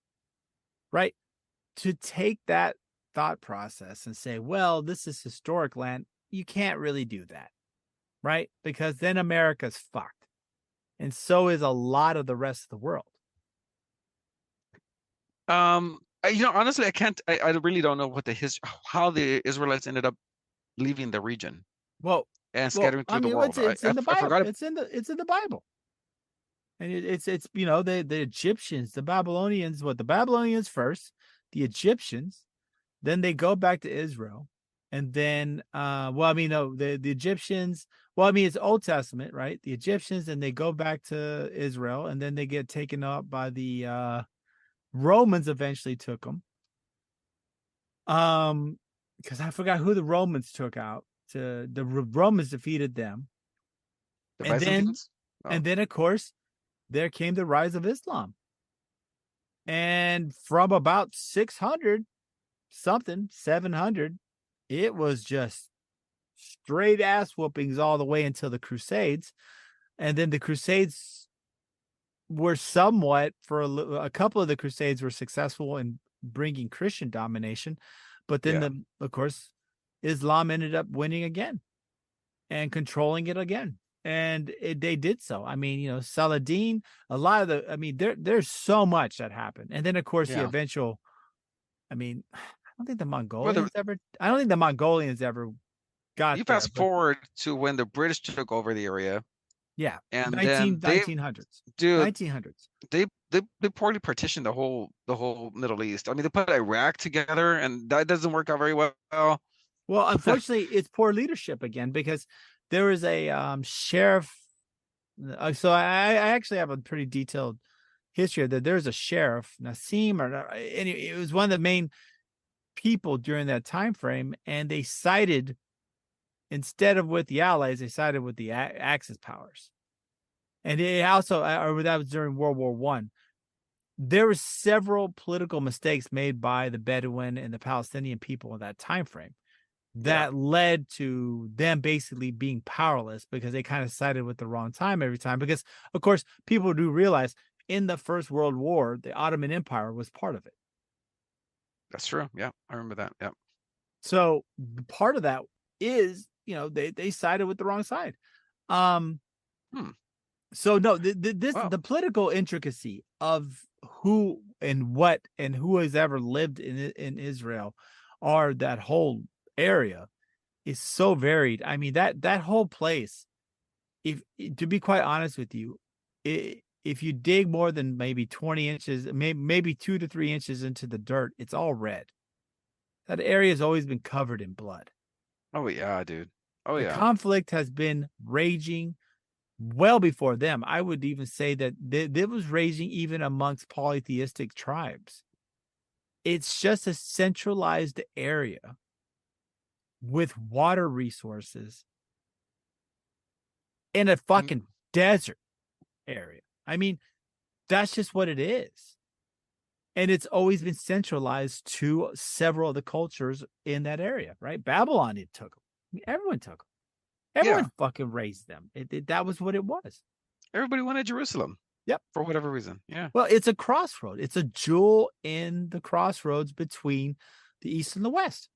A: right? To take that thought process and say, well, this is historic land, you can't really do that, right? Because then America's fucked. And so is a lot of the rest of the world.
B: Honestly, I can't. I really don't know what the history, how the Israelites ended up leaving the region
A: Well,
B: and
A: well,
B: scattering
A: I
B: through the
A: mean,
B: world.
A: it's in the
B: I
A: Bible.
B: forgot.
A: It's in the Bible. And it's the Egyptians, the Babylonians, the Babylonians first, the Egyptians, then they go back to Israel. And then no, the Egyptians, it's Old Testament, right? The Egyptians, and they go back to Israel, and then they get taken up by the Romans eventually took them. Because I forgot who the Romans took out. The Romans defeated them.
B: The
A: And then
B: Byzantines. Oh,
A: of course, there came the rise of Islam. And from about 600 something, 700, it was just straight ass whoopings all the way until the Crusades. And then the Crusades were somewhat, for a couple of the Crusades were successful in bringing Christian domination. But then,
B: yeah.
A: of course, Islam ended up winning again and controlling it again. And they did so. I mean, Saladin, a lot of there's so much that happened. And then, of course, the
B: Yeah.
A: eventual, I don't think the
B: Well,
A: Mongolians ever got
B: you
A: there,
B: fast
A: but
B: forward to when the British took over the area,
A: yeah,
B: and then
A: 1900s,
B: dude,
A: 1900s.
B: they poorly partitioned the whole Middle East. I mean, they put Iraq together, and that doesn't work out very well.
A: Well, unfortunately, it's poor leadership again, because there was a sheriff. So I actually have a pretty detailed history that there's a sheriff, Nassim, anyway, it was one of the main people during that time frame, and they sided, instead of with the Allies, they sided with the Axis powers. And it also, or that was during World War One. There were several political mistakes made by the Bedouin and the Palestinian people in that time frame
B: Yeah,
A: that led to them basically being powerless, because they kind of sided with the wrong time every time. Because, of course, people do realize in the First World War, the Ottoman Empire was part of it.
B: that's true. Yeah, I remember that. Yeah.
A: So part of that is, they sided with the wrong side. Um,
B: Hmm.
A: so no,
B: Wow.
A: the political intricacy of who and what and who has ever lived in Israel, or that whole area, is so varied. I mean, that whole place, if to be quite honest with you, if you dig more than maybe 20 inches, maybe 2 to 3 inches into the dirt, it's all red. That area has always been covered in blood.
B: Oh yeah, dude. Oh
A: The
B: yeah.
A: conflict has been raging well before them. I would even say that it was raging even amongst polytheistic tribes. It's just a centralized area with water resources in a
B: I'm
A: fucking desert area. I mean, that's just what it is. And it's always been centralized to several of the cultures in that area, right? Babylon, it took them. I mean, everyone took them.
B: Yeah.
A: Everyone fucking raised them. That was what it was.
B: Everybody wanted Jerusalem
A: Yep.
B: for whatever reason. Yeah.
A: Well, it's a crossroad. It's a jewel in the crossroads between the East and the West,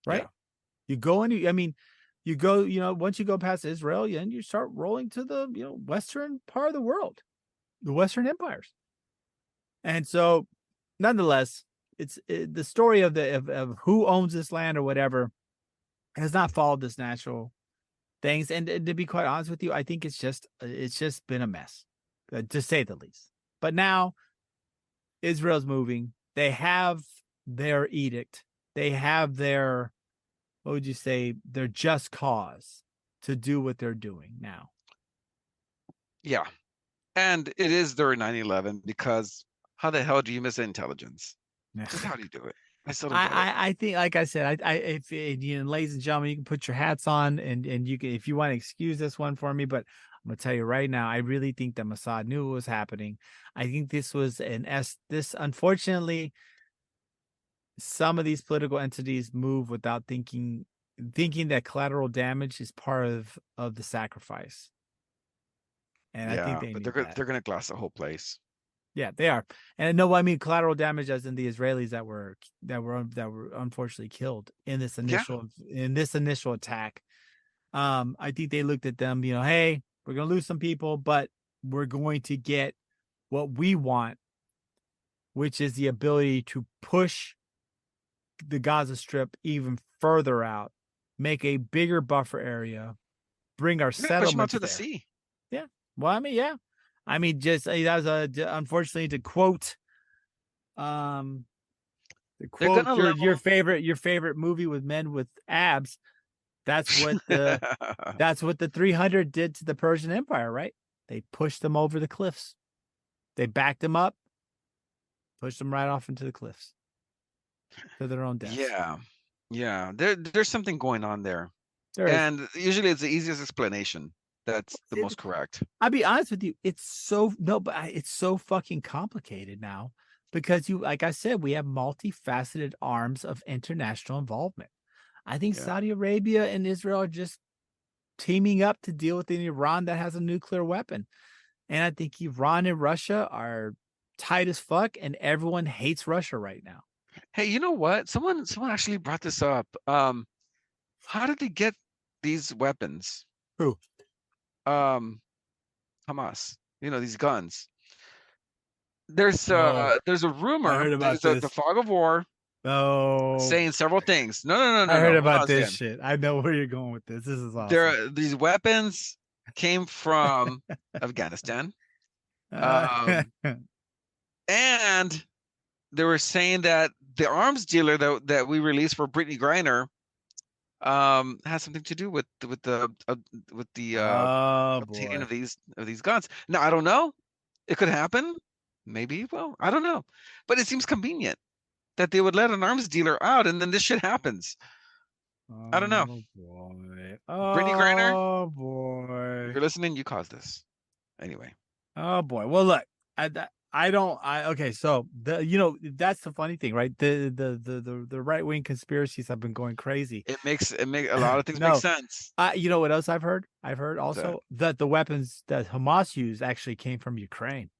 A: right?
B: Yeah.
A: You go and you go, once you go past Israel, and you start rolling to the, Western part of the world, the Western empires. And so, nonetheless, it's the story of of who owns this land or whatever has not followed this natural things. And to be quite honest with you, I think it's just been a mess, to say the least. But now Israel's moving. They have their edict. They have their, what would you say, their just cause to do what they're doing now.
B: Yeah. And it is during 9/11, because how the hell do you miss intelligence? Just how do you do it? I still don't get it.
A: I think, like I said, if ladies and gentlemen, you can put your hats on, and you can, if you want to excuse this one for me, but I'm gonna tell you right now, I really think that Mossad knew what was happening. I think this was this, unfortunately, some of these political entities move without thinking that collateral damage is part of the sacrifice. And I think
B: Yeah,
A: they
B: but
A: knew
B: they're
A: that.
B: they're gonna glass the whole place.
A: Yeah, they are. And no, I mean collateral damage as in the Israelis that were unfortunately killed in this
B: Yeah.
A: initial attack. I think they looked at them, hey, we're gonna lose some people, but we're going to get what we want, which is the ability to push the Gaza Strip even further out, make a bigger buffer area, bring our
B: Yeah, push them out
A: settlements
B: to the
A: there.
B: sea.
A: Yeah. Well, I mean, yeah. I mean, just that was unfortunately to quote to
B: They're
A: quote
B: gonna
A: your
B: level.
A: favorite movie with men with abs. That's what the 300 did to the Persian Empire, right? They pushed them over the cliffs. They backed them up, pushed them right off into the cliffs to their own deaths.
B: Yeah. Yeah. There's something going on there.
A: There is.
B: And usually it's the easiest explanation. That's the most correct.
A: I'll be honest with you. It's so fucking complicated now because like I said, we have multifaceted arms of international involvement. I think
B: Yeah.
A: Saudi Arabia and Israel are just teaming up to deal with an Iran that has a nuclear weapon. And I think Iran and Russia are tight as fuck, and everyone hates Russia right now.
B: Hey, you know what? Someone actually brought this up. How did they get these weapons?
A: Who?
B: Hamas. These guns. There's
A: Oh,
B: a
A: I
B: rumor.
A: heard about
B: There's the
A: this.
B: fog of war
A: Oh,
B: saying several things. No,
A: I heard
B: Hold
A: about
B: on,
A: this
B: Stan.
A: shit. I know where you're going with this. This is awesome.
B: These weapons came from Afghanistan.
A: Uh,
B: And they were saying that the arms dealer that we released for Brittany Griner has something to do with the
A: oh
B: obtaining
A: boy.
B: of these guns. Now I don't know. It could happen. Maybe. Well, I don't know. But it seems convenient that they would let an arms dealer out and then this shit happens. I don't know.
A: Oh boy.
B: Brittany Griner,
A: Oh
B: if
A: boy.
B: you're listening, you caused this. Anyway.
A: Oh boy. Well, look, I don't. Okay. So that's the funny thing, right? The right wing conspiracies have been going crazy.
B: It makes a lot of things make
A: No,
B: sense.
A: you know what else I've heard? I've heard
B: What's that?
A: also that the weapons that Hamas used actually came from Ukraine.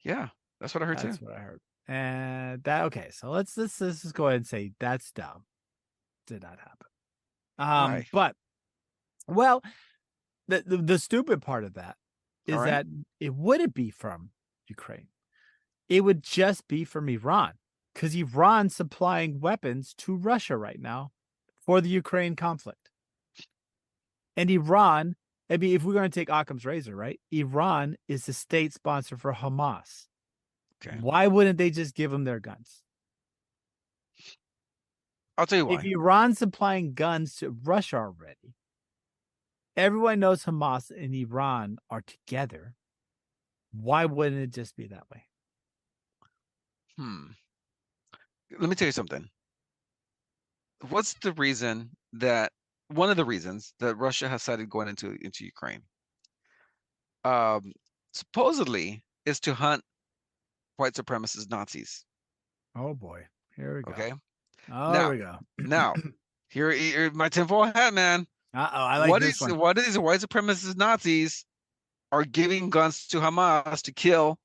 B: Yeah, that's what I heard too.
A: That's what I heard. And okay. So let's just go ahead and say that's dumb. Did not happen.
B: Why?
A: But well, the stupid part of that is
B: All right.
A: that it wouldn't be from Ukraine. It would just be from Iran because Iran's supplying weapons to Russia right now for the Ukraine conflict. And Iran, I mean, if we're going to take Occam's razor, right? Iran is the state sponsor for Hamas.
B: Okay.
A: Why wouldn't they just give them their guns?
B: I'll tell you why.
A: If Iran's supplying guns to Russia already, everyone knows Hamas and Iran are together. Why wouldn't it just be that way?
B: Let me tell you something. What's the reason that one of the reasons that Russia has started going into Ukraine? Supposedly is to hunt white supremacist Nazis.
A: Oh boy, here we go.
B: Okay.
A: Oh,
B: Now,
A: here we go.
B: now, here my tinfoil hat, man.
A: I like this one.
B: What is white supremacist Nazis are giving guns to Hamas to kill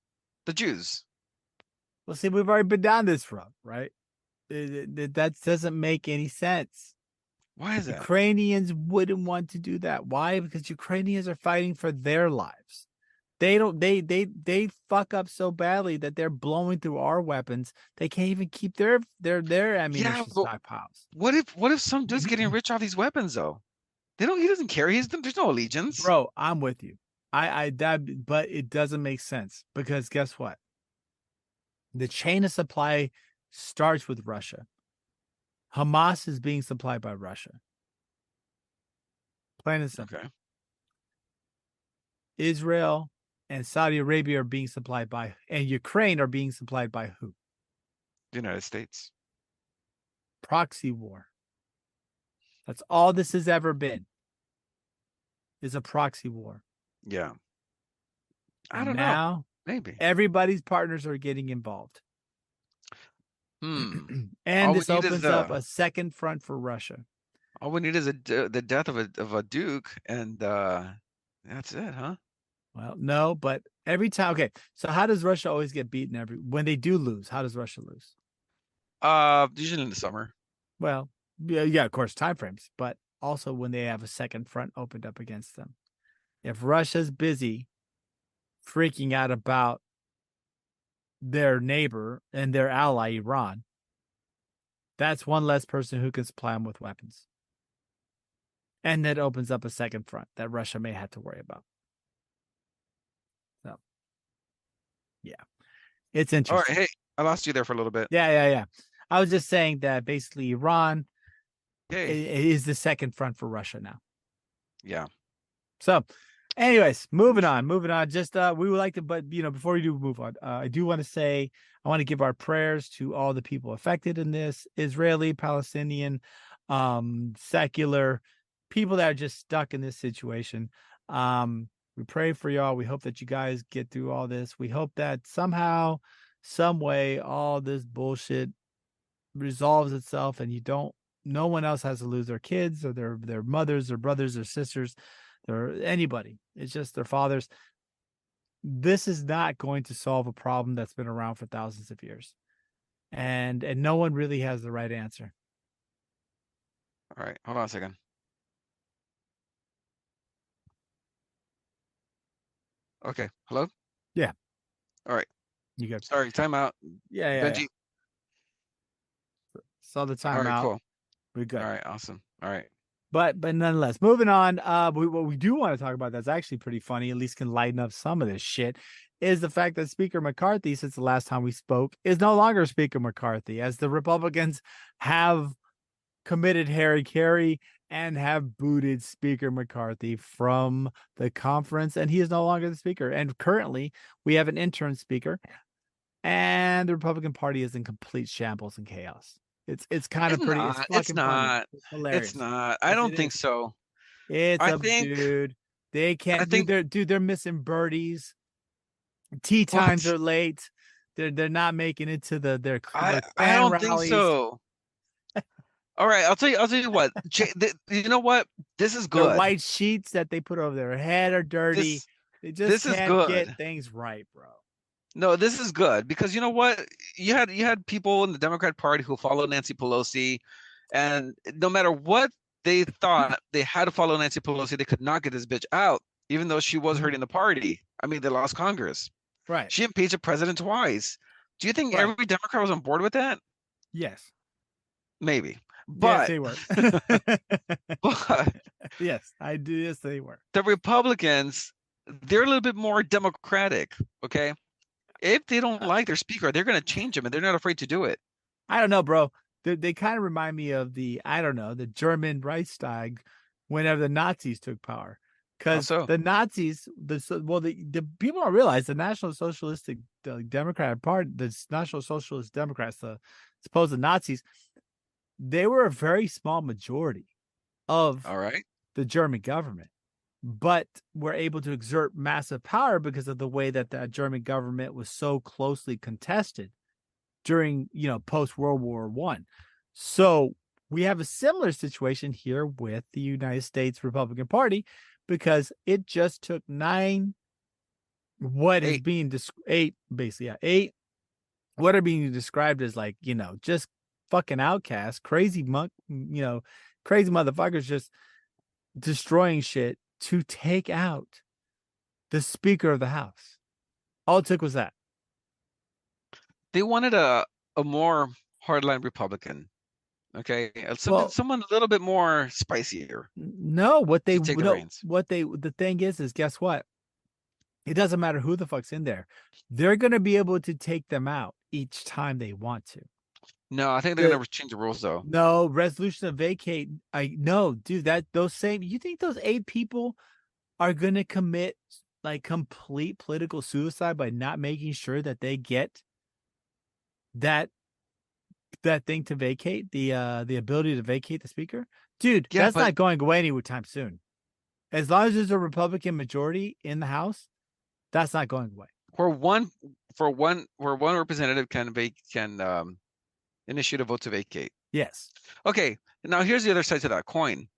B: the Jews?
A: Well, see, we've already been down this road, right? That doesn't make any sense.
B: Why is that?
A: Ukrainians wouldn't want to do that. Why? Because Ukrainians are fighting for their lives. They fuck up so badly that they're blowing through our weapons. They can't even keep their ammunition stockpiles.
B: What if some dude's getting rich off these weapons though? He doesn't care. There's no allegiance.
A: Bro, I'm with you. But it doesn't make sense because guess what? The chain of supply starts with Russia. Hamas is being supplied by Russia. Plain and simple.
B: Okay.
A: Israel and Saudi Arabia are being supplied by, and Ukraine are being supplied by who?
B: The United States.
A: Proxy war. That's all this has ever been. Is a proxy war.
B: Yeah. I
A: And
B: don't
A: now,
B: know. Maybe.
A: everybody's partners are getting involved. And
B: All
A: this
B: we need
A: opens
B: is
A: up a second front for Russia.
B: all we need is the death of a duke, and that's it, huh?
A: Well, no, but every time. Okay, so how does Russia always get beaten when they do lose? How does Russia lose?
B: Usually in the summer.
A: Well, yeah, of course, time frames, but also when they have a second front opened up against them. If Russia's busy freaking out about their neighbor and their ally, Iran, that's one less person who can supply them with weapons. And that opens up a second front that Russia may have to worry about. So, yeah, it's
B: All right,
A: interesting.
B: hey, I lost you there for a little bit.
A: Yeah. I was just saying that basically Iran
B: Okay.
A: is the second front for Russia now.
B: Yeah.
A: So, anyways, moving on. Just we would like to, but before we do move on, I do want to say I want to give our prayers to all the people affected in this Israeli, Palestinian, secular people that are just stuck in this situation. We pray for y'all. We hope that you guys get through all this. We hope that somehow, some way, all this bullshit resolves itself and no one else has to lose their kids or their mothers or brothers or sisters or anybody. It's just their fathers. This is not going to solve a problem that's been around for thousands of years. And no one really has the right answer.
B: All right, hold on a second. Okay, hello?
A: Yeah.
B: All right.
A: You good?
B: Sorry, timeout.
A: Yeah.
B: Benji.
A: Saw the
B: All right,
A: timeout.
B: cool.
A: We're good.
B: All right, awesome. All right.
A: But nonetheless, moving on. What we do want to talk about that's actually pretty funny, at least can lighten up some of this shit, is the fact that Speaker McCarthy, since the last time we spoke, is no longer Speaker McCarthy, as the Republicans have committed Harry and have booted Speaker McCarthy from the conference, and he is no longer the speaker. And currently, we have an interim speaker, and the Republican Party is in complete shambles and chaos. It's kind of
B: It's
A: pretty. It's
B: not. It's
A: fucking funny.
B: not.
A: It's hilarious.
B: It's not. I
A: Yes,
B: don't
A: it
B: think
A: is.
B: so.
A: It's
B: I
A: a
B: think
A: dude. They
B: I
A: can't do
B: think
A: their dude. They're missing birdies. Tea times
B: what?
A: are late. They're not making it to their
B: I
A: fan
B: don't think
A: rallies.
B: so. All right, I'll tell you what. You know what? This is
A: Their
B: good.
A: white sheets that they put over their head are dirty.
B: This
A: They just
B: this is
A: can't get
B: good.
A: things right, bro.
B: No, this is good because you know what? You had people in the Democrat Party who followed Nancy Pelosi, and no matter what they thought, they had to follow Nancy Pelosi. They could not get this bitch out, even though she was
A: Mhm.
B: hurting the party. I mean, they lost Congress.
A: Right,
B: She impeached the president twice. Do you think
A: right.
B: every Democrat was on board with that?
A: Yes,
B: Maybe.
A: yes,
B: But
A: they were.
B: but
A: Yes, I do. Yes, they were.
B: the Republicans, they're a little bit more democratic, okay? If they don't
A: Uh,
B: like their speaker, they're going to change him and they're not afraid to do it.
A: I don't know, bro. They kind of remind me of I don't know, the German Reichstag whenever the Nazis took power. Because
B: Also,
A: the Nazis, the people don't realize the National Socialistic Democrat Party, the National Socialist Democrats, the supposed Nazis, they were a very small majority of
B: all right.
A: the German government, but were able to exert massive power because of the way that the German government was so closely contested during post World War One. So we have a similar situation here with the United States Republican Party because it just took what is
B: Hey,
A: being eight basically, eight what are being described as like just fucking outcasts, crazy crazy motherfuckers just destroying shit to take out the Speaker of the House. All it took was that.
B: they wanted a more hardline Republican. Okay,
A: Well,
B: someone a little bit more spicier
A: no,
B: to take the reins.
A: the thing is guess what? It doesn't matter who the fuck's in there. They're going to be able to take them out each time they want to.
B: No, I think they're
A: The
B: gonna change the rules though.
A: No resolution of vacate. I no, dude, you think those 8 people are going to commit like complete political suicide by not making sure that they get that thing to vacate the ability to vacate the speaker? Dude,
B: Yeah,
A: that's
B: but
A: not going away anytime soon. As long as there's a Republican majority in the House, that's not going away.
B: where one where one representative can initiate a vote to vacate.
A: Yes.
B: Okay, now here's the other side to that coin.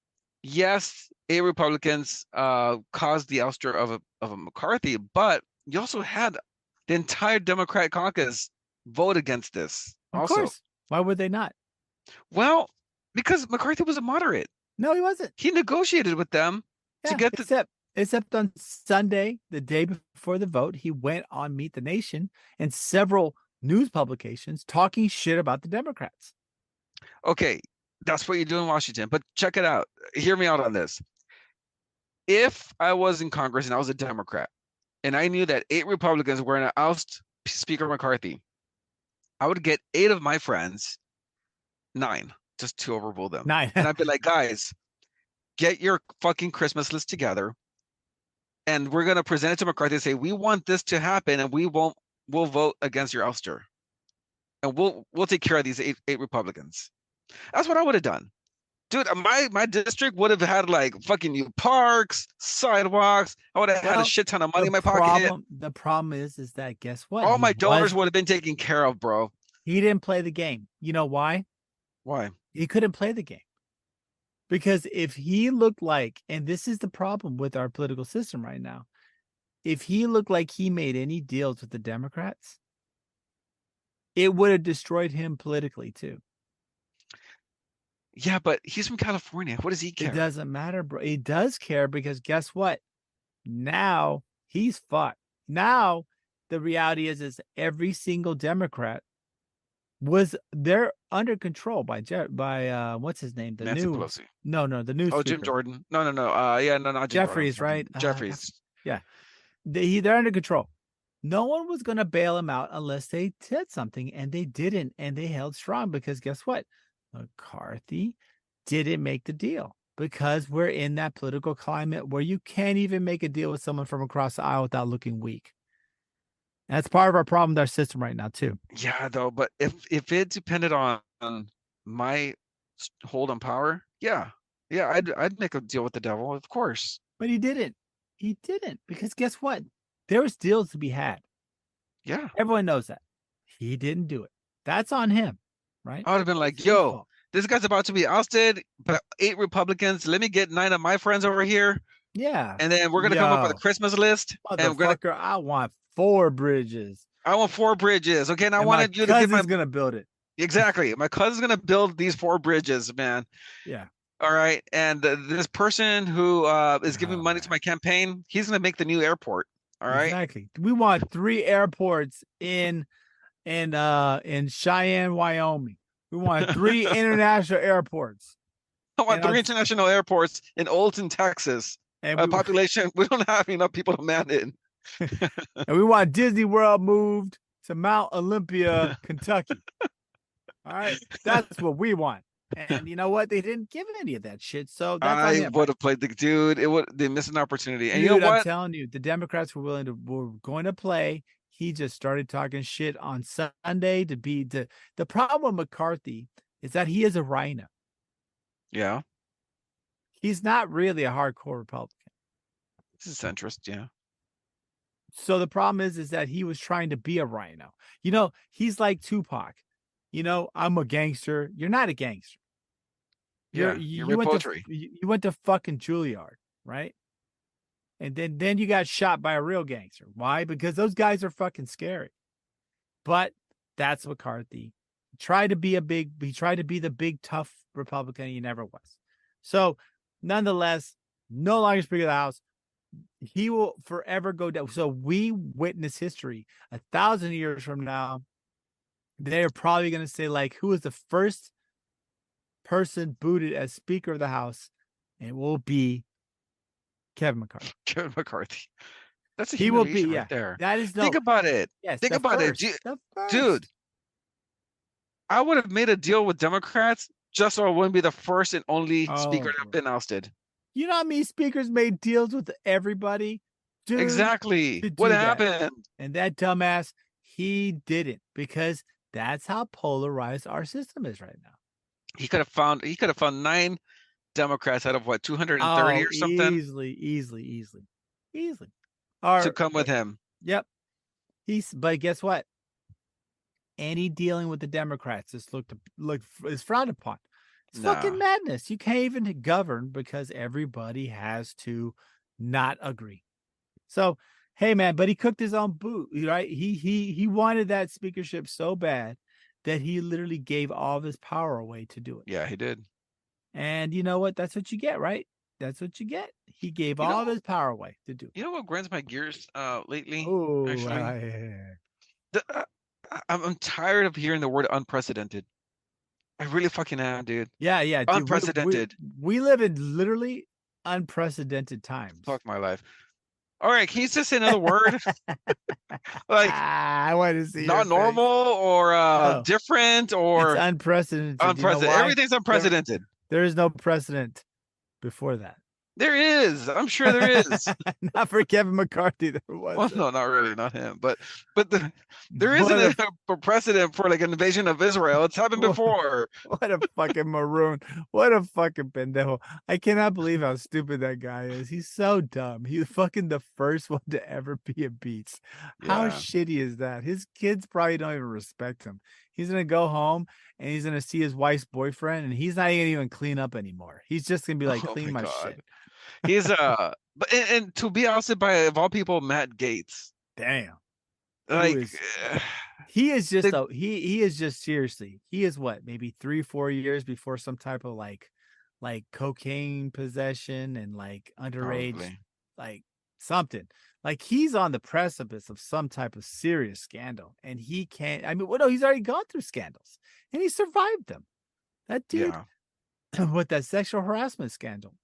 B: yes, 8 Republicans caused the ouster of a McCarthy, but you also had the entire Democratic caucus vote against this
A: Of
B: also.
A: course. Why would they not?
B: Well, because McCarthy was a moderate.
A: No, he wasn't.
B: He negotiated with them to
A: Yeah,
B: get the
A: except on Sunday, the day before the vote, he went on Meet the Nation and several news publications talking shit about the Democrats.
B: Okay, that's what you do in Washington. But check it out. Hear me out on this. If I was in Congress and I was a Democrat and I knew that 8 Republicans were going to oust Speaker McCarthy, I would get 8 of my friends, 9, just to overrule them.
A: Nine.
B: And I'd be like, guys, get your fucking Christmas list together. And we're going to present it to McCarthy and say, we want this to happen and we'll vote against your ouster. And we'll take care of these eight Republicans. That's what I would have done. Dude, my district would have had like fucking new parks, sidewalks. I would have had a shit ton of money in my pocket.
A: The problem is that guess what?
B: All my donors would have been taken care of, bro.
A: He didn't play the game. You know why?
B: Why?
A: He couldn't play the game. Because if he looked like, and this is the problem with our political system right now, if he looked like he made any deals with the Democrats, it would have destroyed him politically too.
B: Yeah, but he's from California. What does he care?
A: It doesn't matter, bro. He does care because guess what? Now he's fucked. Now the reality is every single Democrat they're under control by what's his name?
B: Nancy Pelosi.
A: No, the news.
B: Oh, Jim Jordan. No. Yeah, no, not Jim
A: Jeffries,
B: Jordan.
A: right?
B: Jeffries.
A: Yeah. They're under control. No one was going to bail him out unless they did something, and they didn't, and they held strong because guess what? McCarthy didn't make the deal because we're in that political climate where you can't even make a deal with someone from across the aisle without looking weak. That's part of our problem with our system right now too.
B: Yeah, though, but if it depended on my hold on power, yeah, I'd make a deal with the devil, of course.
A: But he didn't. He didn't because guess what? There was deals to be had.
B: Yeah,
A: everyone knows that. He didn't do it. That's on him, right?
B: I would have been like, yo, this guy's about to be ousted, but 8 Republicans. Let me get 9 of my friends over here.
A: Yeah.
B: And then we're gonna come up with a Christmas list. And we're gonna.
A: I want 4 bridges.
B: I want 4 bridges. Okay, and I wanted you
A: to
B: give my.
A: Gonna build it.
B: Exactly. My cousin's gonna build these 4 bridges, man.
A: Yeah.
B: All right. And this person who is giving money to my campaign, he's gonna make the new airport. All right.
A: Exactly. We want 3 airports in Cheyenne, Wyoming. We want 3 international airports.
B: I want 3 international airports in Olton, Texas. And population, we don't have enough people to man it.
A: And we want Disney World moved to Mount Olympia, Kentucky. All right. That's what we want. And you know what? They didn't give any of that shit. So that's
B: I would have played the dude. They missed an opportunity. And
A: dude,
B: you know what?
A: I'm telling you, the Democrats were going to play. He just started talking shit on Sunday the problem with McCarthy is that he is a rhino.
B: Yeah.
A: He's not really a hardcore Republican.
B: This is centrist, yeah.
A: So the problem is that he was trying to be a rhino. You know, he's like Tupac. You know, I'm a gangster. You're not a gangster.
B: You
A: went to fucking Juilliard, right? And then you got shot by a real gangster. Why? Because those guys are fucking scary. But that's McCarthy. He tried to be the big tough Republican. He never was. So nonetheless, no longer Speaker of the House. He will forever go down. So we witness history 1,000 years from now. They're probably going to say, like, who was the first person booted as Speaker of the House? It will be Kevin McCarthy.
B: Kevin McCarthy. That's a
A: he will be
B: right there.
A: That is
B: think about it.
A: Yes,
B: think about it, dude. I would have made a deal with Democrats just so I wouldn't be the first and only speaker to have been ousted.
A: You know how many speakers made deals with everybody? Dude,
B: exactly. What happened?
A: And that dumbass, he didn't, because that's how polarized our system is right now.
B: He could have found 9 Democrats out of what, 230 or something?
A: Easily.
B: To come with him.
A: Yep. But guess what? Any dealing with the Democrats is frowned upon. It's
B: No.
A: fucking madness. You can't even govern because everybody has to not agree. So, hey man, but he cooked his own boot, right? He wanted that speakership so bad that he literally gave all of his power away to do it.
B: Yeah, he did.
A: And you know what? That's what you get, right? That's what you get. He gave
B: You
A: all of
B: know,
A: his power away to do it.
B: you know what grinds my gears lately?
A: Oh,
B: Actually, I'm tired of hearing the word unprecedented. I really fucking am, dude.
A: yeah, dude.
B: Unprecedented.
A: We live in literally unprecedented times.
B: Fuck my life. All right, can you just say another word? Like
A: I want to see your
B: not
A: face.
B: normal or
A: No,
B: different
A: it's
B: or
A: unprecedented. You know
B: unprecedented.
A: why?
B: Everything's unprecedented.
A: There is no precedent before that.
B: There is. I'm sure there is.
A: Not for Kevin McCarthy, there
B: Well,
A: wasn't.
B: no, not really, not him. But there
A: What
B: isn't
A: a
B: a precedent for like an invasion of Israel. It's happened before.
A: what a fucking maroon. What a fucking pendejo. I cannot believe how stupid that guy is. He's so dumb. He's fucking the first one to ever be a Beats. How
B: Yeah.
A: shitty is that? His kids probably don't even respect him. He's gonna go home and he's gonna see his wife's boyfriend and he's not gonna even clean up anymore. He's just gonna be like,
B: Oh
A: clean
B: my
A: my
B: God.
A: shit.
B: He's but and to be ousted by of all people, Matt Gates.
A: Damn.
B: Like
A: He is just
B: they-
A: he is just seriously. He is what, maybe 3-4 years before some type of like cocaine possession and like underage
B: probably.
A: like something. Like he's on the precipice of some type of serious scandal and he can't. I mean, well, no, he's already gone through scandals and he survived them. That dude
B: Yeah.
A: with that sexual harassment scandal.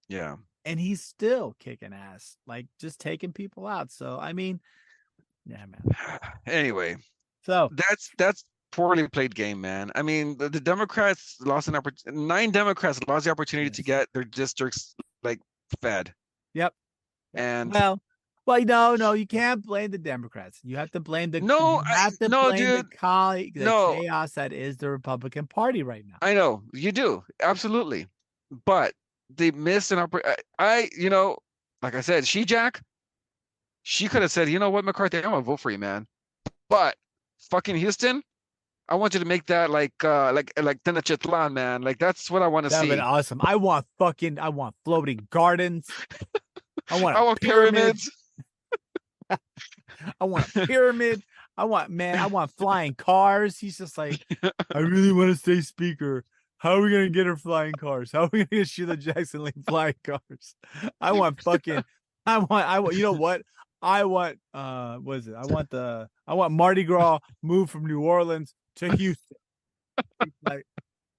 B: Yeah.
A: And he's still kicking ass, like just taking people out. So I mean, yeah, man.
B: Anyway,
A: So
B: that's poorly played game, man. I mean, the Democrats lost an opportunity. 9 Democrats lost the opportunity to get their districts like fed.
A: Yep.
B: And
A: well, no, you can't blame the Democrats. You have to blame the
B: no,
A: the
B: dude, no,
A: chaos that is the Republican Party right now.
B: I know you do absolutely, but they missed an opportunity. Like I said, she could have said, you know what, McCarthy, I'm gonna vote for you, man. But fucking Houston, I want you to make that like Tenochtitlan, man. Like that's what I want to
A: That'd
B: see.
A: been awesome. I want floating gardens. I want
B: I want
A: pyramid.
B: pyramids.
A: I want a pyramid. I want flying cars. He's just like, I really want to stay speaker. How are we gonna get her flying cars? How are we gonna get Sheila Jackson Lee flying cars? I want, you know what? I want, what is it? I want Mardi Gras moved from New Orleans to Houston. Like,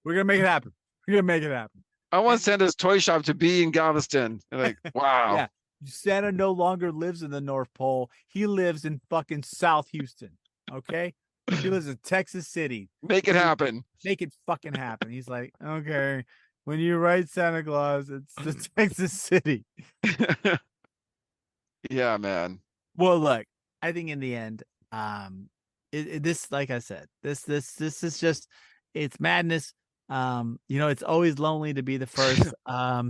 A: we're gonna make it happen. We're gonna make it happen.
B: I want Santa's toy shop to be in Galveston. Like, wow.
A: Yeah. Santa no longer lives in the North Pole. He lives in fucking South Houston. Okay. He lives in Texas City.
B: Make it happen.
A: Make it fucking happen. He's like, okay, when you write Santa Claus, it's the Texas City.
B: Yeah, man.
A: Well, look, I think in the end, this, like I said, this is just, it's madness. It's always lonely to be the first.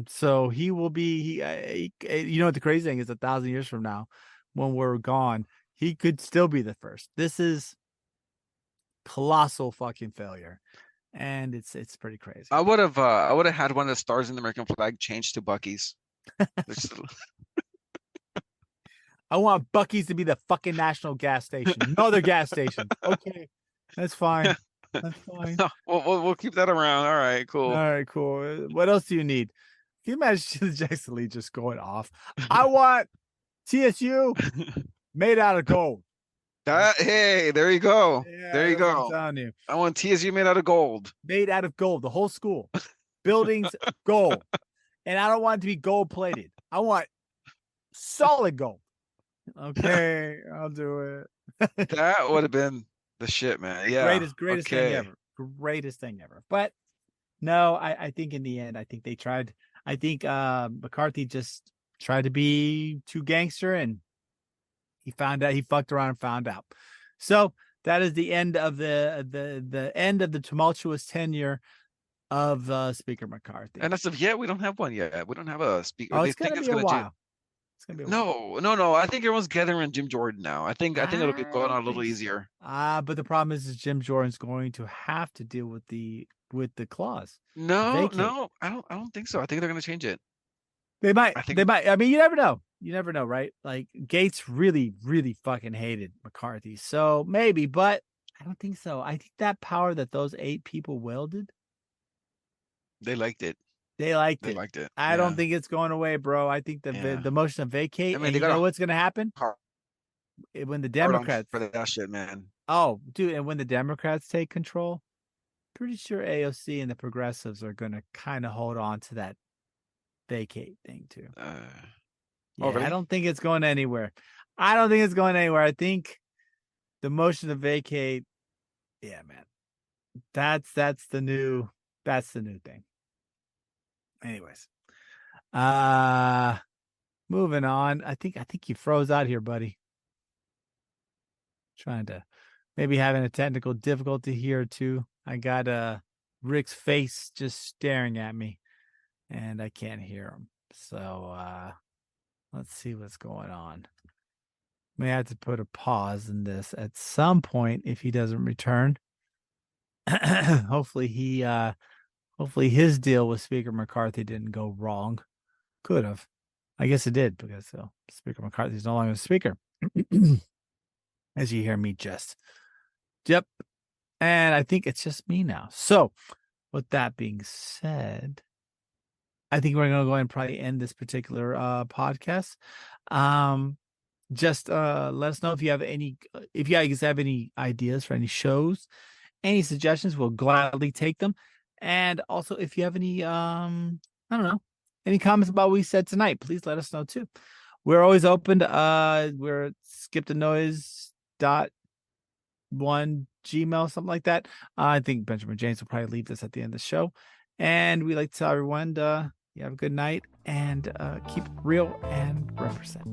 A: So he will be, you know what the crazy thing is, 1,000 years from now, when we're gone, he could still be the first. This is colossal fucking failure. And it's pretty crazy.
B: I would have had one of the stars in the American flag changed to Bucky's.
A: I want Bucky's to be the fucking national gas station. No other gas station. Okay. That's fine. That's fine.
B: We'll keep that around. All right, cool.
A: All right, cool. What else do you need? Can you imagine Sheila Jackson Lee just going off? I want TSU made out of gold.
B: Hey, there you go.
A: Yeah,
B: there you go.
A: I'm telling you.
B: I want TSU made out of gold.
A: Made out of gold. The whole school. Buildings, gold. And I don't want it to be gold plated. I want solid gold. Okay, I'll do it.
B: That would have been the shit, man. Yeah.
A: Greatest thing ever. Greatest thing ever. But no, I think in the end, I think they tried. I think McCarthy just tried to be too gangster and he found out, he fucked around and found out. So that is the end of the end of the tumultuous tenure of Speaker McCarthy.
B: And as of yet, we don't have one yet. We don't have a speaker.
A: Oh, it's gonna be a while. It's gonna be a while.
B: No. I think everyone's gathering Jim Jordan now. I think it'll get going on a little easier.
A: But the problem is Jim Jordan's going to have to deal with the the clause.
B: No,
A: Vacate.
B: no, I don't think so. I think they're gonna change it.
A: They might.
B: I think
A: They might. I mean, you never know. You never know, right? Like Gates really, really fucking hated McCarthy. So maybe, but I don't think so. I think that power that those 8 people wielded,
B: they liked it.
A: they liked
B: They
A: it.
B: liked it.
A: I don't
B: Yeah.
A: think it's going away, bro. I think
B: Yeah.
A: the motion to vacate,
B: I mean,
A: and
B: they
A: you know
B: got
A: what's going to happen
B: a hard
A: when the
B: on
A: Democrats.
B: for that shit, man.
A: Oh, dude, and when the Democrats take control, pretty sure AOC and the progressives are going to kind of hold on to that vacate thing too.
B: Oh,
A: Yeah, I
B: really?
A: don't think it's going anywhere. I don't think it's going anywhere. I think the motion to vacate, yeah, man. That's the new thing. Anyways. Moving on. I think you froze out here, buddy. Trying to maybe having a technical difficulty here too. I got Rick's face just staring at me and I can't hear him. So let's see what's going on. May have to put a pause in this at some point if he doesn't return. hopefully his deal with Speaker McCarthy didn't go wrong. Could have. I guess it did because Speaker McCarthy is no longer the speaker. As you hear me just. Yep. And I think it's just me now. So with that being said, I think we're going to go ahead and probably end this particular podcast. Just let us know if you have if you guys have any ideas for any shows, any suggestions, we'll gladly take them. And also if you have any I don't know, any comments about what we said tonight, please let us know too. We're always open to we're skipthenoise.1 Gmail, something like that. I think Benjamin James will probably leave this at the end of the show. And we like to tell everyone you have a good night and keep it real and represent.